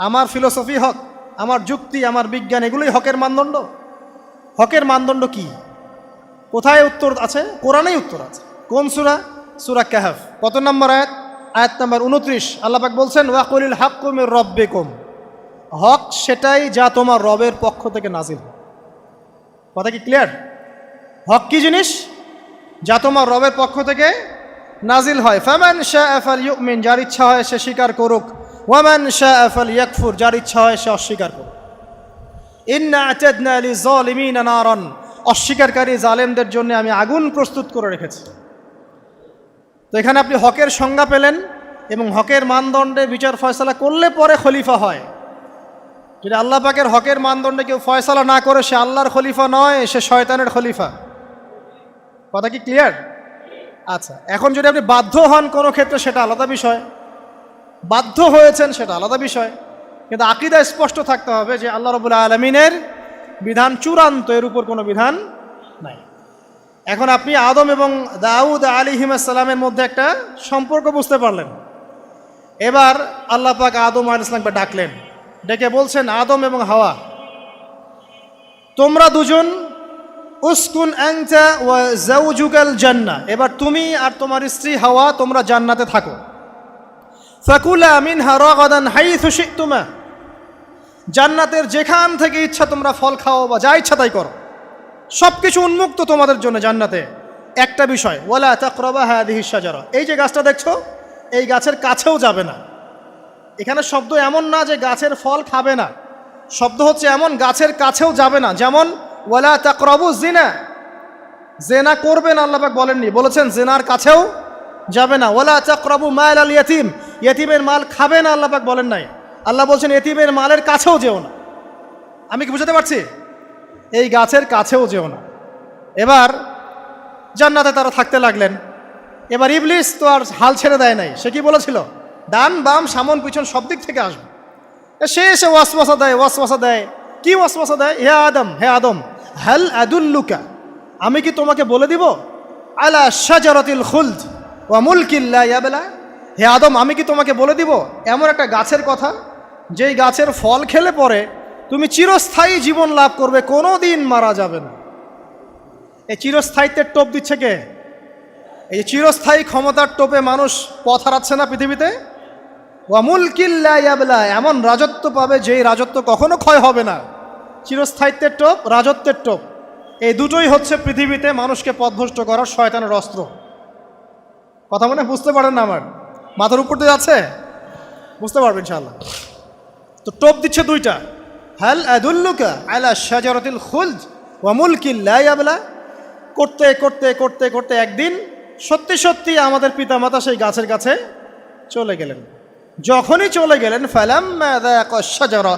আমার ফিলোসফি হক, আমার যুক্তি, আমার বিজ্ঞান, এগুলোই হকের মানদণ্ড। হকের মানদণ্ড কি? কোথায় উত্তর আছে? কোরআনেই উত্তর আছে। কোন সূরা? সূরা কাহফ। কত নম্বর আয়াত? আয়াত নম্বর 29। আল্লাহ পাক বলছেন, ওয়াকুলিল হাক্কু মির রাব্বিকুম, হক সেটাই যা তোমার রবের পক্ষ থেকে নাজিল। কথা কি ক্লিয়ার? হক কি জিনিস? যা তোমার রবের পক্ষ থেকে নাজিল হয়। ফামান শাআ ফালইউমিন, যার ইচ্ছা হয় সে স্বীকার করুক। ওয়ামান শাআ ফালইয়াকফুর, যার ইচ্ছা হয় সে অস্বীকার করুক। ইন্না আ'তাদনা লিযালিমিনা নারান, অস্বীকারী জালেমদের জন্য আমি আগুন প্রস্তুত করে রেখেছি। তো এখানে আপনি হকের সংজ্ঞা পেলেন এবং হকের মানদণ্ডে বিচার ফয়সালা করলে পরে খলিফা হয়। যদি আল্লাহ পাকের হকের মানদণ্ডে কেউ ফয়সালা না করে সে আল্লাহর খলিফা নয়, সে শয়তানের খলিফা। কথা কি ক্লিয়ার? আচ্ছা, এখন যদি আপনি বাধ্য হন কোনো ক্ষেত্রে সেটা আলাদা বিষয়, বাধ্য হয়েছেন সেটা আলাদা বিষয়, কিন্তু আকীদা স্পষ্ট থাকতে হবে যে আল্লাহ রাব্বুল আলামিনের বিধান চূড়ান্ত, এর উপর কোনো বিধান নাই। এখন আপনি আদম এবং দাউদ আলাইহিস সালামের মধ্যে একটা সম্পর্ক বুঝতে পারলেন। এবার আল্লাহ পাক আদম আলাইহিস সালামকে ডাকলেন, ডেকে বলছেন, আদম এবং হাওয়া, তোমরা দুজন উসকুন আনতা ওয়া যাওজুকাল জান্নাহ, এবার তুমি আর তোমার স্ত্রী হাওয়া তোমরা জান্নাতে থাকো। ফাকুলা মিনহা রাগাদান হাইথু শি'তুমা, জান্নাতের যেখান থেকে ইচ্ছা তোমরা ফল খাও বা যা ইচ্ছা তাই করো, সব কিছু উন্মুক্ত তোমাদের জন্য জান্নাতে। একটা বিষয়, ওয়ালা তাকরাবা হাযিহিশ শাজারা, এই যে গাছটা দেখছো এই গাছের কাছেও যাবে না। এখানে শব্দ এমন না যে গাছের ফল খাবে না, শব্দ হচ্ছে এমন গাছের কাছেও যাবে না। যেমন ওয়ালা তাকরাবু জিনা, জেনা করবে না আল্লাহ পাক বলেননি, বলেছেন জেনার কাছেও যাবে না। ওয়ালা তাকরাবু মাল আল ইয়াতিম, ইয়াতিমের মাল খাবে না আল্লাহ পাক বলেন নাই, আল্লাহ বলছেন ইয়াতিমের মালের কাছেও যেও না। আমি কি বুঝাতে পারছি? এই গাছের কাছেও যেও না। এবার জান্নাতে তারা থাকতে লাগলেন। এবার ইবলিস তো আর হাল ছেড়ে দেয় নাই, সে কি বলেছিল? ডান বাম সামন পিছন সব দিক থেকে আসবে। সে এসে ওয়াসওয়াসা দেয়। কি ওয়াসওয়াসা দেয়? হে আদম, হাল আদুল্লুকা, আমি কি তোমাকে বলে দিব, আলা শাজারাতিল খুলদ ওয়া মুলকিন লা ইয়াবলা, হে আদম, আমি কি তোমাকে বলে দিব এমন একটা গাছের কথা যেই গাছের ফল খেলে পরে তুমি চিরস্থায়ী জীবন লাভ করবে, কোনো দিন মারা যাবে না। এই চিরস্থায়িত্বের টোপ দিচ্ছে কে? এই চিরস্থায়ী ক্ষমতার টোপে মানুষ পথ হারাচ্ছে না পৃথিবীতে। ওয়া মুলকিন লা ইয়াবলা, এমন রাজত্ব পাবে যেই রাজত্ব কখনো ক্ষয় হবে না। চিরস্থায়িত্বের টোপ, রাজত্বের টোপ, এই দুটোই হচ্ছে পৃথিবীতে মানুষকে পথভ্রষ্ট করার শয়তানের অস্ত্র। কথা মনে বুঝতে পারেন না? আমার মাথার উপর দিয়ে আছে, বুঝতে পারবেন ইনশাআল্লাহ। তো টোপ দিচ্ছে দুইটা, হাল আদুল্লুকা আলা শাজারাতিল খুলদ ওয়া মুলকিন লা ইয়াবলা। করতে করতে করতে করতে একদিন সত্যি সত্যি আমাদের পিতামাতা সেই গাছের কাছে চলে গেলেন। যখনই চলে গেলেন, ফালাম্মা যাকা শাজারা,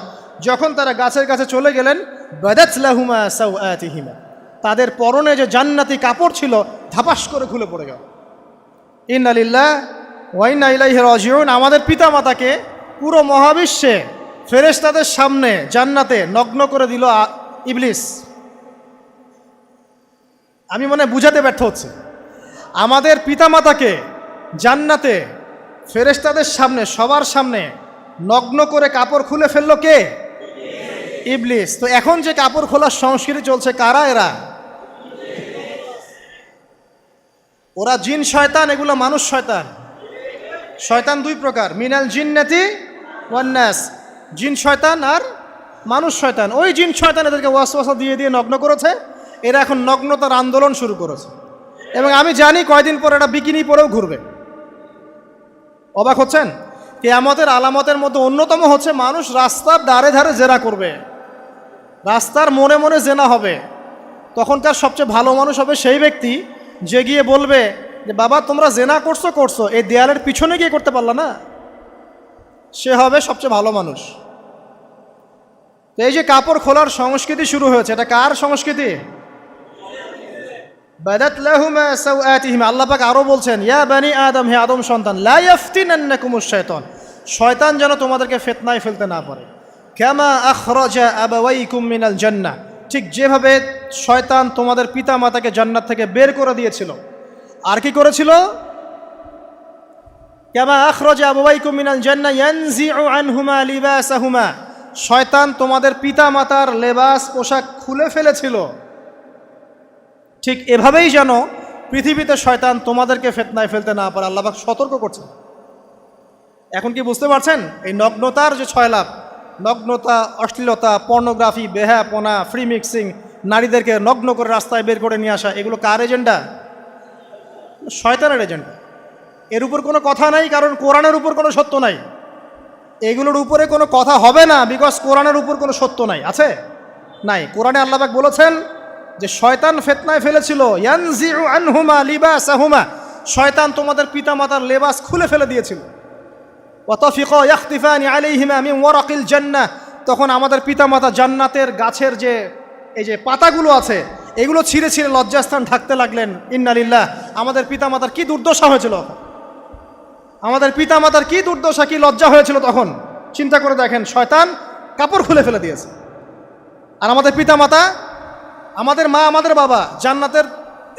যখন তারা গাছের কাছে চলে গেলেন, বাদাত লাহুমা সাওআতিহিমা, তাদের পরনে যে জান্নাতি কাপড় ছিল ধাপাস করে খুলে পড়ে গেল। ইন্না লিল্লাহি ওয়া ইন্না ইলাইহি রাজিউন। আমাদের পিতামাতাকে পুরো মহাবিশ্বে ফেরেশতাদের সামনে জান্নাতে নগ্ন করে দিল ইবলিস। আমি মনে বুঝাতে ব্যর্থ হচ্ছে। আমাদের পিতামাতাকে জান্নাতে ফেরেশতাদের সামনে, সবার সামনে নগ্ন করে কাপড় খুলে ফেললো কে? ইবলিস। তো এখন যে কাপড় খোলার সংস্কৃতি চলছে, কারা এরা? ওরা জিন শয়তান, এগুলো মানুষ শয়তান। শয়তান দুই প্রকার, মিনাল জিন্নাতি ওয়ান নাস, জিন শয়তান আর মানুষ শয়তান। ওই জিন শয়তান এদেরকে ওয়াসওয়াসা দিয়ে দিয়ে নগ্ন করেছে। এরা এখন নগ্নতার আন্দোলন শুরু করেছে, এবং আমি জানি কয়দিন পর এটা বিকিনি পরেও ঘুরবে। অবাক হচ্ছেন? কিয়ামতের আলামতের মধ্যে অন্যতম হচ্ছে মানুষ রাস্তার ধারে ধারে জেনা করবে, রাস্তার মনে মনে জেনা হবে। তখনকার সবচেয়ে ভালো মানুষ হবে সেই ব্যক্তি যে গিয়ে বলবে যে বাবা তোমরা জেনা করছো করছো, এই দেয়ালের পিছনে গিয়ে করতে পারলা না। সে হবে সবচেয়ে ভালো মানুষ। তো এই যে কাপড় খোলার সংস্কৃতি শুরু হয়েছে, এটা কার সংস্কৃতি? বাদাত লাহুমা সাওআতিহিমা। আল্লাহ পাক আরো বলছেন, ইয়া বানি আদম, হে আদম সন্তান, লা ইয়াফতিনান্নাকুমুশ শাইতান, শয়তান যেন তোমাদেরকে ফিতনায় ফেলতে না পারে। কামা আখরাজা আবাওয়াইকুম মিনাল জান্নাহ, ঠিক যেভাবে শয়তান তোমাদের পিতা মাতাকে জান্নাত থেকে বের করে দিয়েছিল। আর কি করেছিল? কামা আখরাজা আবাওয়াইকুম মিনাল জান্নাহ ইয়ানজিউ আনহুমা লিবাসাহুমা, শয়তান তোমাদের পিতা মাতার লেবাস পোশাক খুলে ফেলেছিল। ঠিক এভাবেই যেন পৃথিবীতে শয়তান তোমাদেরকে ফিতনায় ফেলতে না পারে, আল্লাহ পাক সতর্ক করছেন। এখন কি বুঝতে পারছেন? এই নগ্নতার যে 6 লাভ, নগ্নতা, অশ্লীলতা, পর্নোগ্রাফি, বেহায়াপনা, ফ্রি মিক্সিং, নারীদেরকে নগ্ন করে রাস্তায় বের করে নিয়ে আসা, এগুলো কার এজেন্ডা? শয়তানের এজেন্ডা। এর উপর কোনো কথা নাই, কারণ কোরআনের উপর কোনো সত্য নাই। এগুলোর উপরে কোনো কথা হবে না, বিকজ কোরআনের উপর কোনো সত্য নাই। আছে? নাই। কোরআনে আল্লাহ পাক বলেছেন যে শয়তান ফিতনায় ফেলেছিল, ইয়ানজিউ আনহুমা লিবাসাহুমা, শয়তান তোমাদের পিতামাতার লেবাস খুলে ফেলে দিয়েছিল। ওয়া তাফিকা ইয়াখতিফানি আলাইহিমা মিন ওয়ারাকিল জান্নাহ, তখন আমাদের পিতামাতা জান্নাতের গাছের যে এই যে পাতাগুলো আছে এগুলো ছিঁড়ে ছিঁড়ে লজ্জাস্থান ঢাকতে লাগলেন। ইন্না লিল্লাহ। আমাদের পিতামাতার কি দুর্দশা হয়েছিল, আমাদের পিতামাতার কি দুর্দশা, কি লজ্জা হয়েছিল তখন। চিন্তা করে দেখেন, শয়তান কাপড় খুলে ফেলে দিয়েছে, আর আমাদের পিতামাতা, আমাদের মা, আমাদের বাবা জান্নাতের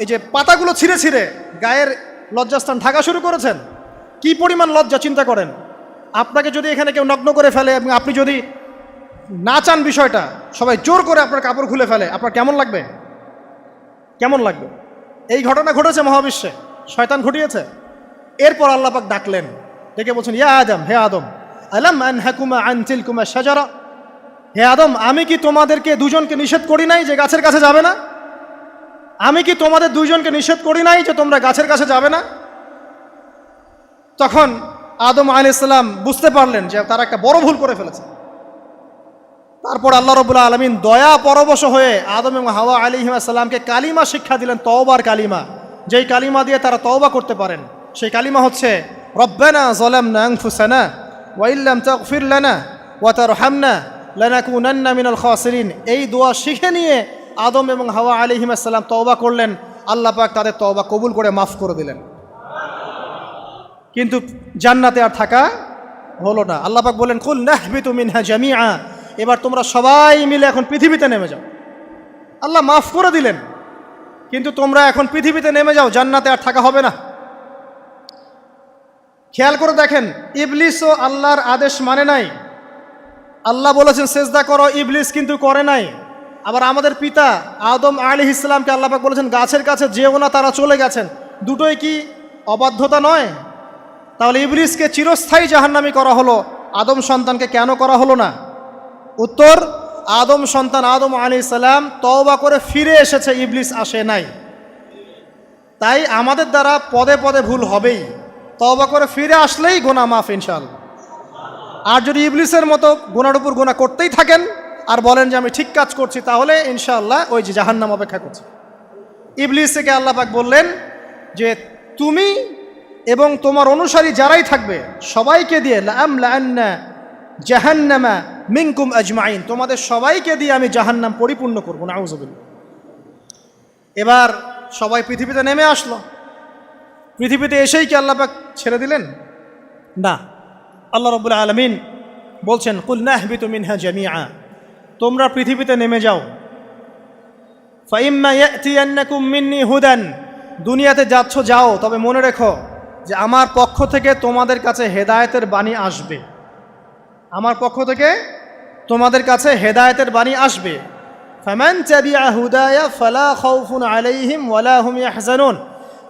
এই যে পাতাগুলো ছিঁড়ে ছিঁড়ে গায়ের লজ্জাস্থান ঢাকা শুরু করেছেন। কি পরিমাণ লজ্জা চিন্তা করেন। আপনাকে যদি এখানে কেউ নগ্ন করে ফেলে এবং আপনি যদি না চান বিষয়টা, সবাই জোর করে আপনার কাপড় খুলে ফেলে, আপনার কেমন লাগবে? কেমন লাগবে? এই ঘটনা ঘটেছে মহাবিশ্বে, শয়তান ঘটিয়েছে। এরপর আল্লাহ পাক ডাকলেন, ডেকে বলছেন, ইয়া আদম, হে আদম, আলাম আনহাকুমা আন তিলকুমা শাজারা, হে আদম, আমি কি তোমাদেরকে দুজনকে নিষেধ করি নাই যে গাছের কাছে যাবে না? আমি কি তোমাদের দুইজনকে নিষেধ করি নাই যে তোমরা গাছের কাছে যাবে না? তখন আদম আলাইহিস সালাম বুঝতে পারলেন যে তারা একটা বড় ভুল করে ফেলেছে। তারপর আল্লাহ রাব্বুল আলামিন দয়া পরবশ হয়ে আদম এবং হাওয়া আলাইহিস সালামকে কালিমা শিক্ষা দিলেন, তওবার কালিমা, যেই কালিমা দিয়ে তারা তওবা করতে পারেন। সেই কালিমা হচ্ছে রব্বানা যালামনা আনফুসানা ওয়া ইল্লাম তাগফির লানা ওয়া তারহামনা লানাকুনান্না মিনাল খাসিরিন। এই দোয়া শিখে নিয়ে আদম এবং হাওয়া আলাইহিস সালাম তওবা করলেন। আল্লাহ পাক তাদের তওবা কবুল করে মাফ করে দিলেন। কিন্তু জান্নাতে আর থাকা হলো না। আল্লাহ পাক বলেন, কুল নাহবিতু মিনহা জামিআ, এবার তোমরা সবাই মিলে এখন পৃথিবীতে নেমে যাও। আল্লাহ মাফ করে দিলেন, কিন্তু তোমরা এখন পৃথিবীতে নেমে যাও, জান্নাতে আর থাকা হবে না। খেয়াল করে দেখেন, ইবলিসও আল্লাহর আদেশ মানে নাই। আল্লাহ বলেছেন সেজদা করো, ইবলিস কিন্তু করে নাই। আবার আমাদের পিতা আদম আলাইহিস সালামকে আল্লাহ পাক বলেছেন গাছের কাছে যেও না, তারা চলে গেছেন। দুটোই কি অবাধ্যতা নয়? তাহলে ইবলিসকে চিরস্থায়ী জাহান্নামী করা হলো, আদম সন্তানকে কেন করা হলো না? উত্তর, আদম সন্তান আদম আলাইহিস সালাম তওবা করে ফিরে এসেছে, ইবলিস আসে নাই। তাই আমাদের দ্বারা পদে পদে ভুল হবেই, তওবা করে ফিরে আসলেই গুনাহ মাফ ইনশাআল্লাহ। আর যদি ইবলিসের মতো গুনার উপর গুনাহ করতেই থাকেন আর বলেন যে আমি ঠিক কাজ করছি, তাহলে ইনশাআল্লাহ ওই যে জাহান্নাম অপেক্ষা করছে। ইবলিসকে আল্লাহ পাক বললেন যে তুমি এবং তোমার অনুসারী যারাই থাকবে সবাইকে দিয়ে লাআমলাআন্না জাহান্নামা মিনকুম আজমাইন, তোমাদের সবাইকে দিয়ে আমি জাহান্নাম পরিপূর্ণ করব, নাউযুবিল্লাহ। এবার সবাই পৃথিবীতে নেমে আসলো। পৃথিবীতে এসেই কি আল্লাহ পাক ছেড়ে দিলেন? না। আল্লাহ রাব্বুল আলামিন বলছেন কুল নাহবিতু মিনহা জামিআ, তোমরা পৃথিবীতে নেমে যাও। ফাইম্মা ইয়াতিয়ান্নাকুম মিন্নি হুদান, দুনিয়াতে যাচ্ছ যাও, তবে মনে রেখো যে আমার পক্ষ থেকে তোমাদের কাছে হেদায়েতের বাণী আসবে। আমার পক্ষ থেকে তোমাদের কাছে হেদায়েতের বাণী আসবে। ফামান তাবিআ হুদায়া ফালা খাউফুন আলাইহিম ওয়ালা হুম ইয়াহজানুন,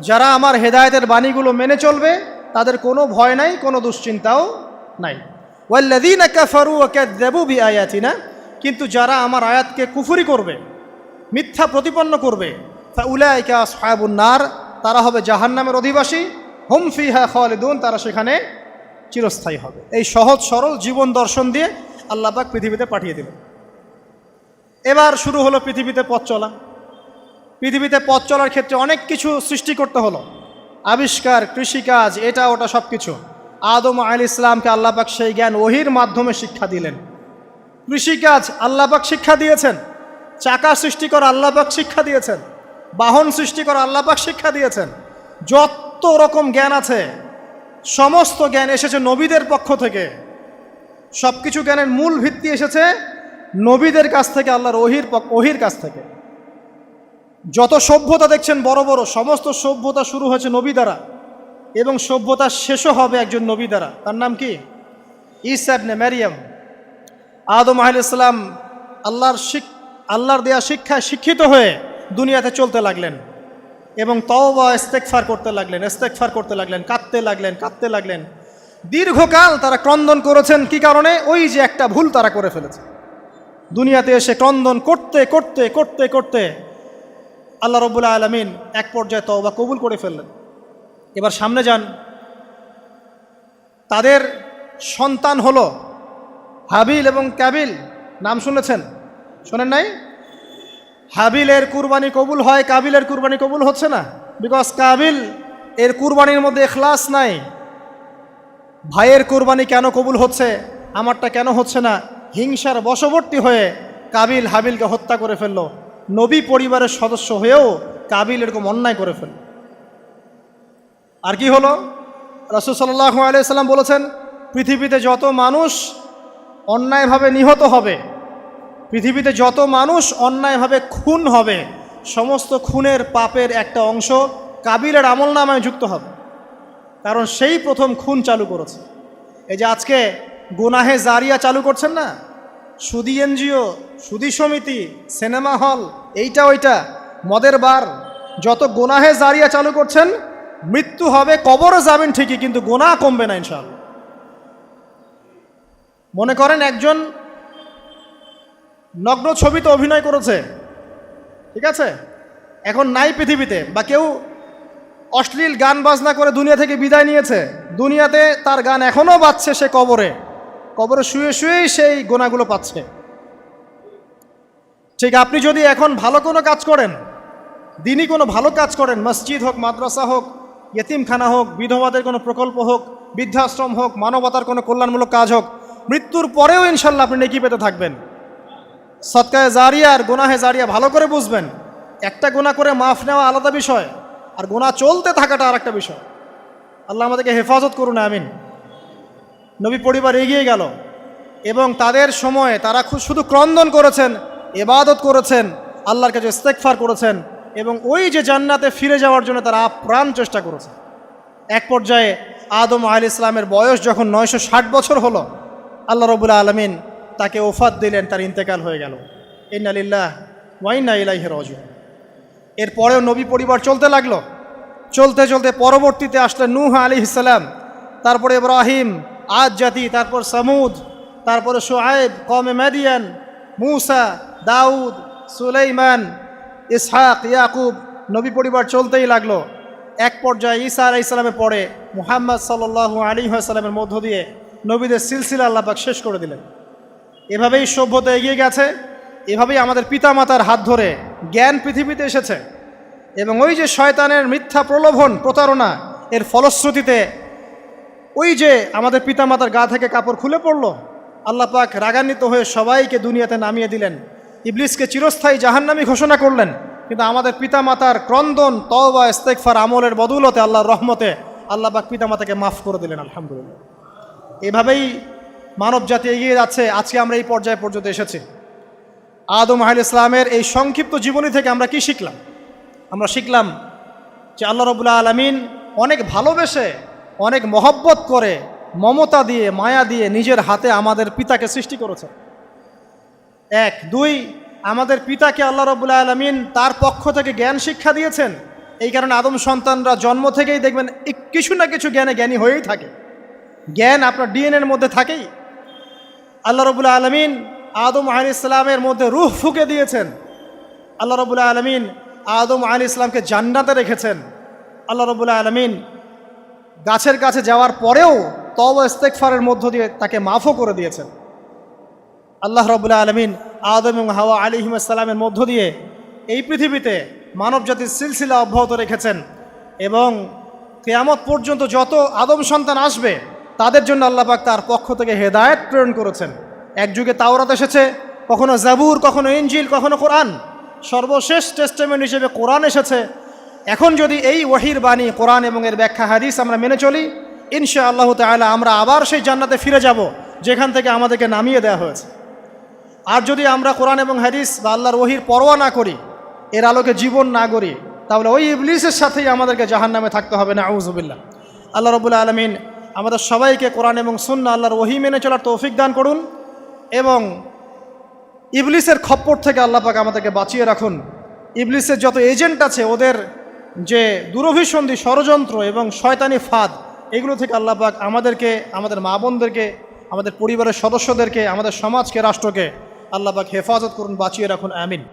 যারা আমার হেদায়েতের বাণীগুলো মেনে চলবে তাদের কোনো ভয় নাই, কোনো দুশ্চিন্তাও নাই। ওয়াল্লাযীনা কাফারু ওয়া কাযযাবু বিআয়াতিনা, কিন্তু যারা আমার আয়াতকে কুফরি করবে, মিথ্যা প্রতিপন্ন করবে, ফাউলাইকা আসহাবুন নার, তারা হবে জাহান্নামের অধিবাসী। হুম ফিহা খালিদুন, তারা সেখানে চিরস্থায়ী হবে। এই সহজ সরল জীবন দর্শন দিয়ে আল্লাহ পাক পৃথিবীতে পাঠিয়ে দিলেন। এবার শুরু হলো পৃথিবীতে পথ চলা। পৃথিবীতে পথ চলার ক্ষেত্রে অনেক কিছু সৃষ্টি করতে হলো, আবিষ্কার, কৃষিকাজ, এটা ওটা সব কিছু। আদম আলাইহিস সালামকে আল্লাহ পাক সেই জ্ঞান ওহির মাধ্যমে শিক্ষা দিলেন। কৃষিকাজ আল্লাহ পাক শিক্ষা দিয়েছেন, চাকা সৃষ্টি করা আল্লাহ পাক শিক্ষা দিয়েছেন, বাহন সৃষ্টি করা আল্লাহ পাক শিক্ষা দিয়েছেন। যত রকম জ্ঞান আছে সমস্ত জ্ঞান এসেছে নবীদের পক্ষ থেকে। সব কিছু জ্ঞানের মূল ভিত্তি এসেছে নবীদের কাছ থেকে, আল্লাহর ওহির কাছ থেকে। যত সভ্যতা দেখছেন বড় বড়, সমস্ত সভ্যতা শুরু হয়েছে নবী দ্বারা, এবং সভ্যতা শেষও হবে একজন নবী দ্বারা। তার নাম কি? ঈসা ইবনে মারইয়াম। আদম আলাইহিস সালাম আল্লাহর দেয়া শিক্ষায় শিক্ষিত হয়ে দুনিয়াতে চলতে লাগলেন এবং তওবা ইস্তেগফার করতে লাগলেন, কাঁদতে লাগলেন। দীর্ঘকাল তারা ক্রন্দন করেছেন। কি কারণে? ওই যে একটা ভুল তারা করে ফেলেছে। দুনিয়াতে এসে ক্রন্দন করতে করতে করতে করতে আল্লাহ রাব্বুল আলামিন এক পর্যায়ে তওবা কবুল করে ফেললেন। এবার সামনে যান, তাদের সন্তান হলো হাবিল এবং কাবিল। নাম শুনেছেন? শোনেন নাই? হাবিলের কুরবানি কবুল হয়, কাবিলের কুরবানি কবুল হচ্ছে না। বিকজ কাবিল এর কুরবানির মধ্যে ইখলাস নাই। ভাইয়ের কুরবানি কেন কবুল হচ্ছে, আমারটা কেন হচ্ছে না? হিংসার বশবর্তী হয়ে কাবিল হাবিলকে হত্যা করে ফেলল। নবী পরিবারের সদস্য হয়েও কাবিল এরকম অন্যায় করে ফেলল। আর কি হলো? রাসূল সাল্লাল্লাহু আলাইহি সাল্লাম বলেছেন, পৃথিবীতে যত মানুষ অন্যায়ভাবে নিহত হবে, পৃথিবীতে যত মানুষ অন্যায়ভাবে খুন হবে, সমস্ত খুনের পাপের একটা অংশ কাবিলের আমলনামায় যুক্ত হবে। কারণ সেই প্রথম খুন চালু করেছে। এই যে আজকে গুনাহে জারিয়া চালু করছেন না, সুদী এনজিও, সুদী সমিতি, সিনেমা হল, এইটা ওইটা, মদের বার, যত গুনাহে জারিয়া চালু করছেন, মৃত্যু হবে, কবরে যাবেন ঠিকই, কিন্তু গুনাহ কমবে না ইনশাআল্লাহ। মনে করেন একজন নগ্ন ছবিতে অভিনয় করেছে, ঠিক আছে, এখন নাই পৃথিবীতে, বা কেউ অশ্লীল গান বাজনা করে দুনিয়া থেকে বিদায় নিয়েছে, দুনিয়াতে তার গান এখনও বাজছে, সে কবরে শুয়ে শুয়েই সেই গোনাগুলো পাচ্ছে। ঠিক আপনি যদি এখন ভালো কোনো কাজ করেন, দিনই কোনো ভালো কাজ করেন, মসজিদ হোক, মাদ্রাসা হোক, ইয়েতিমখানা হোক, বিধবাদের কোনো প্রকল্প হোক, বৃদ্ধাশ্রম হোক, মানবতার কোনো কল্যাণমূলক কাজ হোক, মৃত্যুর পরেও ইনশাল্লাহ আপনি নেকি পেতে থাকবেন। সদকায়ে জারিয়া আর গুনাহে জারিয়া ভালো করে বুঝবেন। একটা গুনাহ করে মাফ নেওয়া আলাদা বিষয়, আর গুনাহ চলতে থাকাটা আর একটা বিষয়। আল্লাহ আমাদেরকে হেফাজত করুন, আমিন। নবী পরিবার এগিয়ে গেল এবং তাদের সময়ে তারা শুধু ক্রন্দন করেছেন, ইবাদত করেছেন, আল্লাহর কাছে ইস্তেগফার করেছেন এবং ওই যে জান্নাতে ফিরে যাওয়ার জন্য তারা আপ্রাণ চেষ্টা করেছে। এক পর্যায়ে আদম আলাইহিস সালামের বয়স যখন 960 বছর হলো, আল্লাহ রাব্বুল আলামিন তাকে ওফাত দিলেন, তার ইন্তেকাল হয়ে গেল। ইন্না লিল্লাহি ওয়া ইন্না ইলাইহি রাজিউন। এরপরেও নবী পরিবার চলতে লাগলো, চলতে চলতে পরবর্তীতে আসলেন নূহ আলাইহিস সালাম, তারপরে ইব্রাহিম, আদ জাতি, তারপর সামুদ, তারপরে শুআয়ব, কওমে মাদিয়ান, মূসা, দাউদ, সুলাইমান, ইসহাক, ইয়াকুব। নবী পরিবার চলতেই লাগলো। এক পর্যায়ে ঈসা আলাইহিস সালামের পরে মুহাম্মদ সাল্লাল্লাহু আলাইহি ওয়াসাল্লামের মধ্য দিয়ে নবীদের সিলসিলা আল্লাহ পাক শেষ করে দিলেন। এভাবেই সভ্যতা এগিয়ে গেছে, এভাবেই আমাদের পিতামাতার হাত ধরে জ্ঞান পৃথিবীতে এসেছে। এবং ওই যে শয়তানের মিথ্যা প্রলোভন, প্রতারণা, এর ফলশ্রুতিতে ওই যে আমাদের পিতামাতার গা থেকে কাপড় খুলে পড়ল, আল্লাহ পাক রাগান্বিত হয়ে সবাইকে দুনিয়াতে নামিয়ে দিলেন, ইবলিসকে চিরস্থায়ী জাহান্নামী ঘোষণা করলেন। কিন্তু আমাদের পিতামাতার ক্রন্দন, তওবা, ইস্তেগফার আমলের বদৌলতে, আল্লাহর রহমতে আল্লাহ পাক পিতামাতাকে মাফ করে দিলেন, আলহামদুলিল্লাহ। এভাবেই মানব জাতি এগিয়ে যাচ্ছে। আজকে আমরা এই পর্যায়ে পর্যন্ত এসেছি। আদম আলাইহিস সালামের এই সংক্ষিপ্ত জীবনী থেকে আমরা কি শিখলাম? আমরা শিখলাম যে আল্লাহ রাব্বুল আলামিন অনেক ভালোবেসে, অনেক মহব্বত করে, মমতা দিয়ে, মায়া দিয়ে নিজের হাতে আমাদের পিতাকে সৃষ্টি করেছে। এক। দুই, আমাদের পিতাকে আল্লাহ রাব্বুল আলামিন তার পক্ষ থেকে জ্ঞান শিক্ষা দিয়েছেন। এই কারণে আদম সন্তানরা জন্ম থেকেই দেখবেন কিছু না কিছু জ্ঞানে জ্ঞানী হয়েই থাকে। জ্ঞান আপনার ডিএনএর মধ্যে থাকেই। আল্লাহ রাব্বুল আলামিন আদম আলাইহিস সালামের মধ্যে রূহ ফুঁকে দিয়েছেন। আল্লাহ রাব্বুল আলামিন আদম আলাইহিস সালামকে জান্নাতে রেখেছেন। আল্লাহ রাব্বুল আলামিন গাছের কাছে যাওয়ার পরেও তওবা ইস্তেগফারের মধ্য দিয়ে তাকে মাফও করে দিয়েছেন। আল্লাহ রাব্বুল আলামিন আদম এবং হাওয়া আলাইহিস সালামের মধ্য দিয়ে এই পৃথিবীতে মানব জাতির সিলসিলা অব্যাহত রেখেছেন। এবং কিয়ামত পর্যন্ত যত আদম সন্তান আসবে তাদের জন্য আল্লাহ পাক তার পক্ষ থেকে হেদায়েত প্রেরণ করেছেন। এক যুগে তাওরাত এসেছে, কখনো জাবুর, কখনো ইনজিল, কখনো কোরআন। সর্বশেষ টেস্টামেন্ট হিসেবে কোরআন এসেছে। এখন যদি এই ওয়াহির বাণী, কোরআন এবং এর ব্যাখ্যা হাদিস আমরা মেনে চলি, ইনশাআল্লাহ তাআলা আমরা আবার সেই জান্নাতে ফিরে যাব যেখান থেকে আমাদেরকে নামিয়ে দেওয়া হয়েছে। আর যদি আমরা কোরআন এবং হাদিস বা আল্লাহর ওয়াহির পরোয়া না করি, এর আলোকে জীবন না গড়ি, তাহলে ওই ইবলিসের সাথেই আমাদেরকে জাহান্নামে থাকতে হবে, নাউযুবিল্লাহ। আল্লাহ রাব্বুল আলামিন আমাদের সবাইকে কোরআন এবং সুন্নাহ, আল্লাহর ওয়াহি মেনে চলার তৌফিক দান করুন এবং ইবলিসের খপ্পর থেকে আল্লাহ পাক আমাদেরকে বাঁচিয়ে রাখুন। ইবলিসের যত এজেন্ট আছে, ওদের যে দুরভিসন্ধি, ষড়যন্ত্র এবং শয়তানি ফাঁদ, এগুলো থেকে আল্লাহ পাক আমাদেরকে, আমাদের মা বোনদেরকে, আমাদের পরিবারের সদস্যদেরকে, আমাদের সমাজকে, রাষ্ট্রকে আল্লাহ পাক হেফাজত করুন, বাঁচিয়ে রাখুন, আমিন।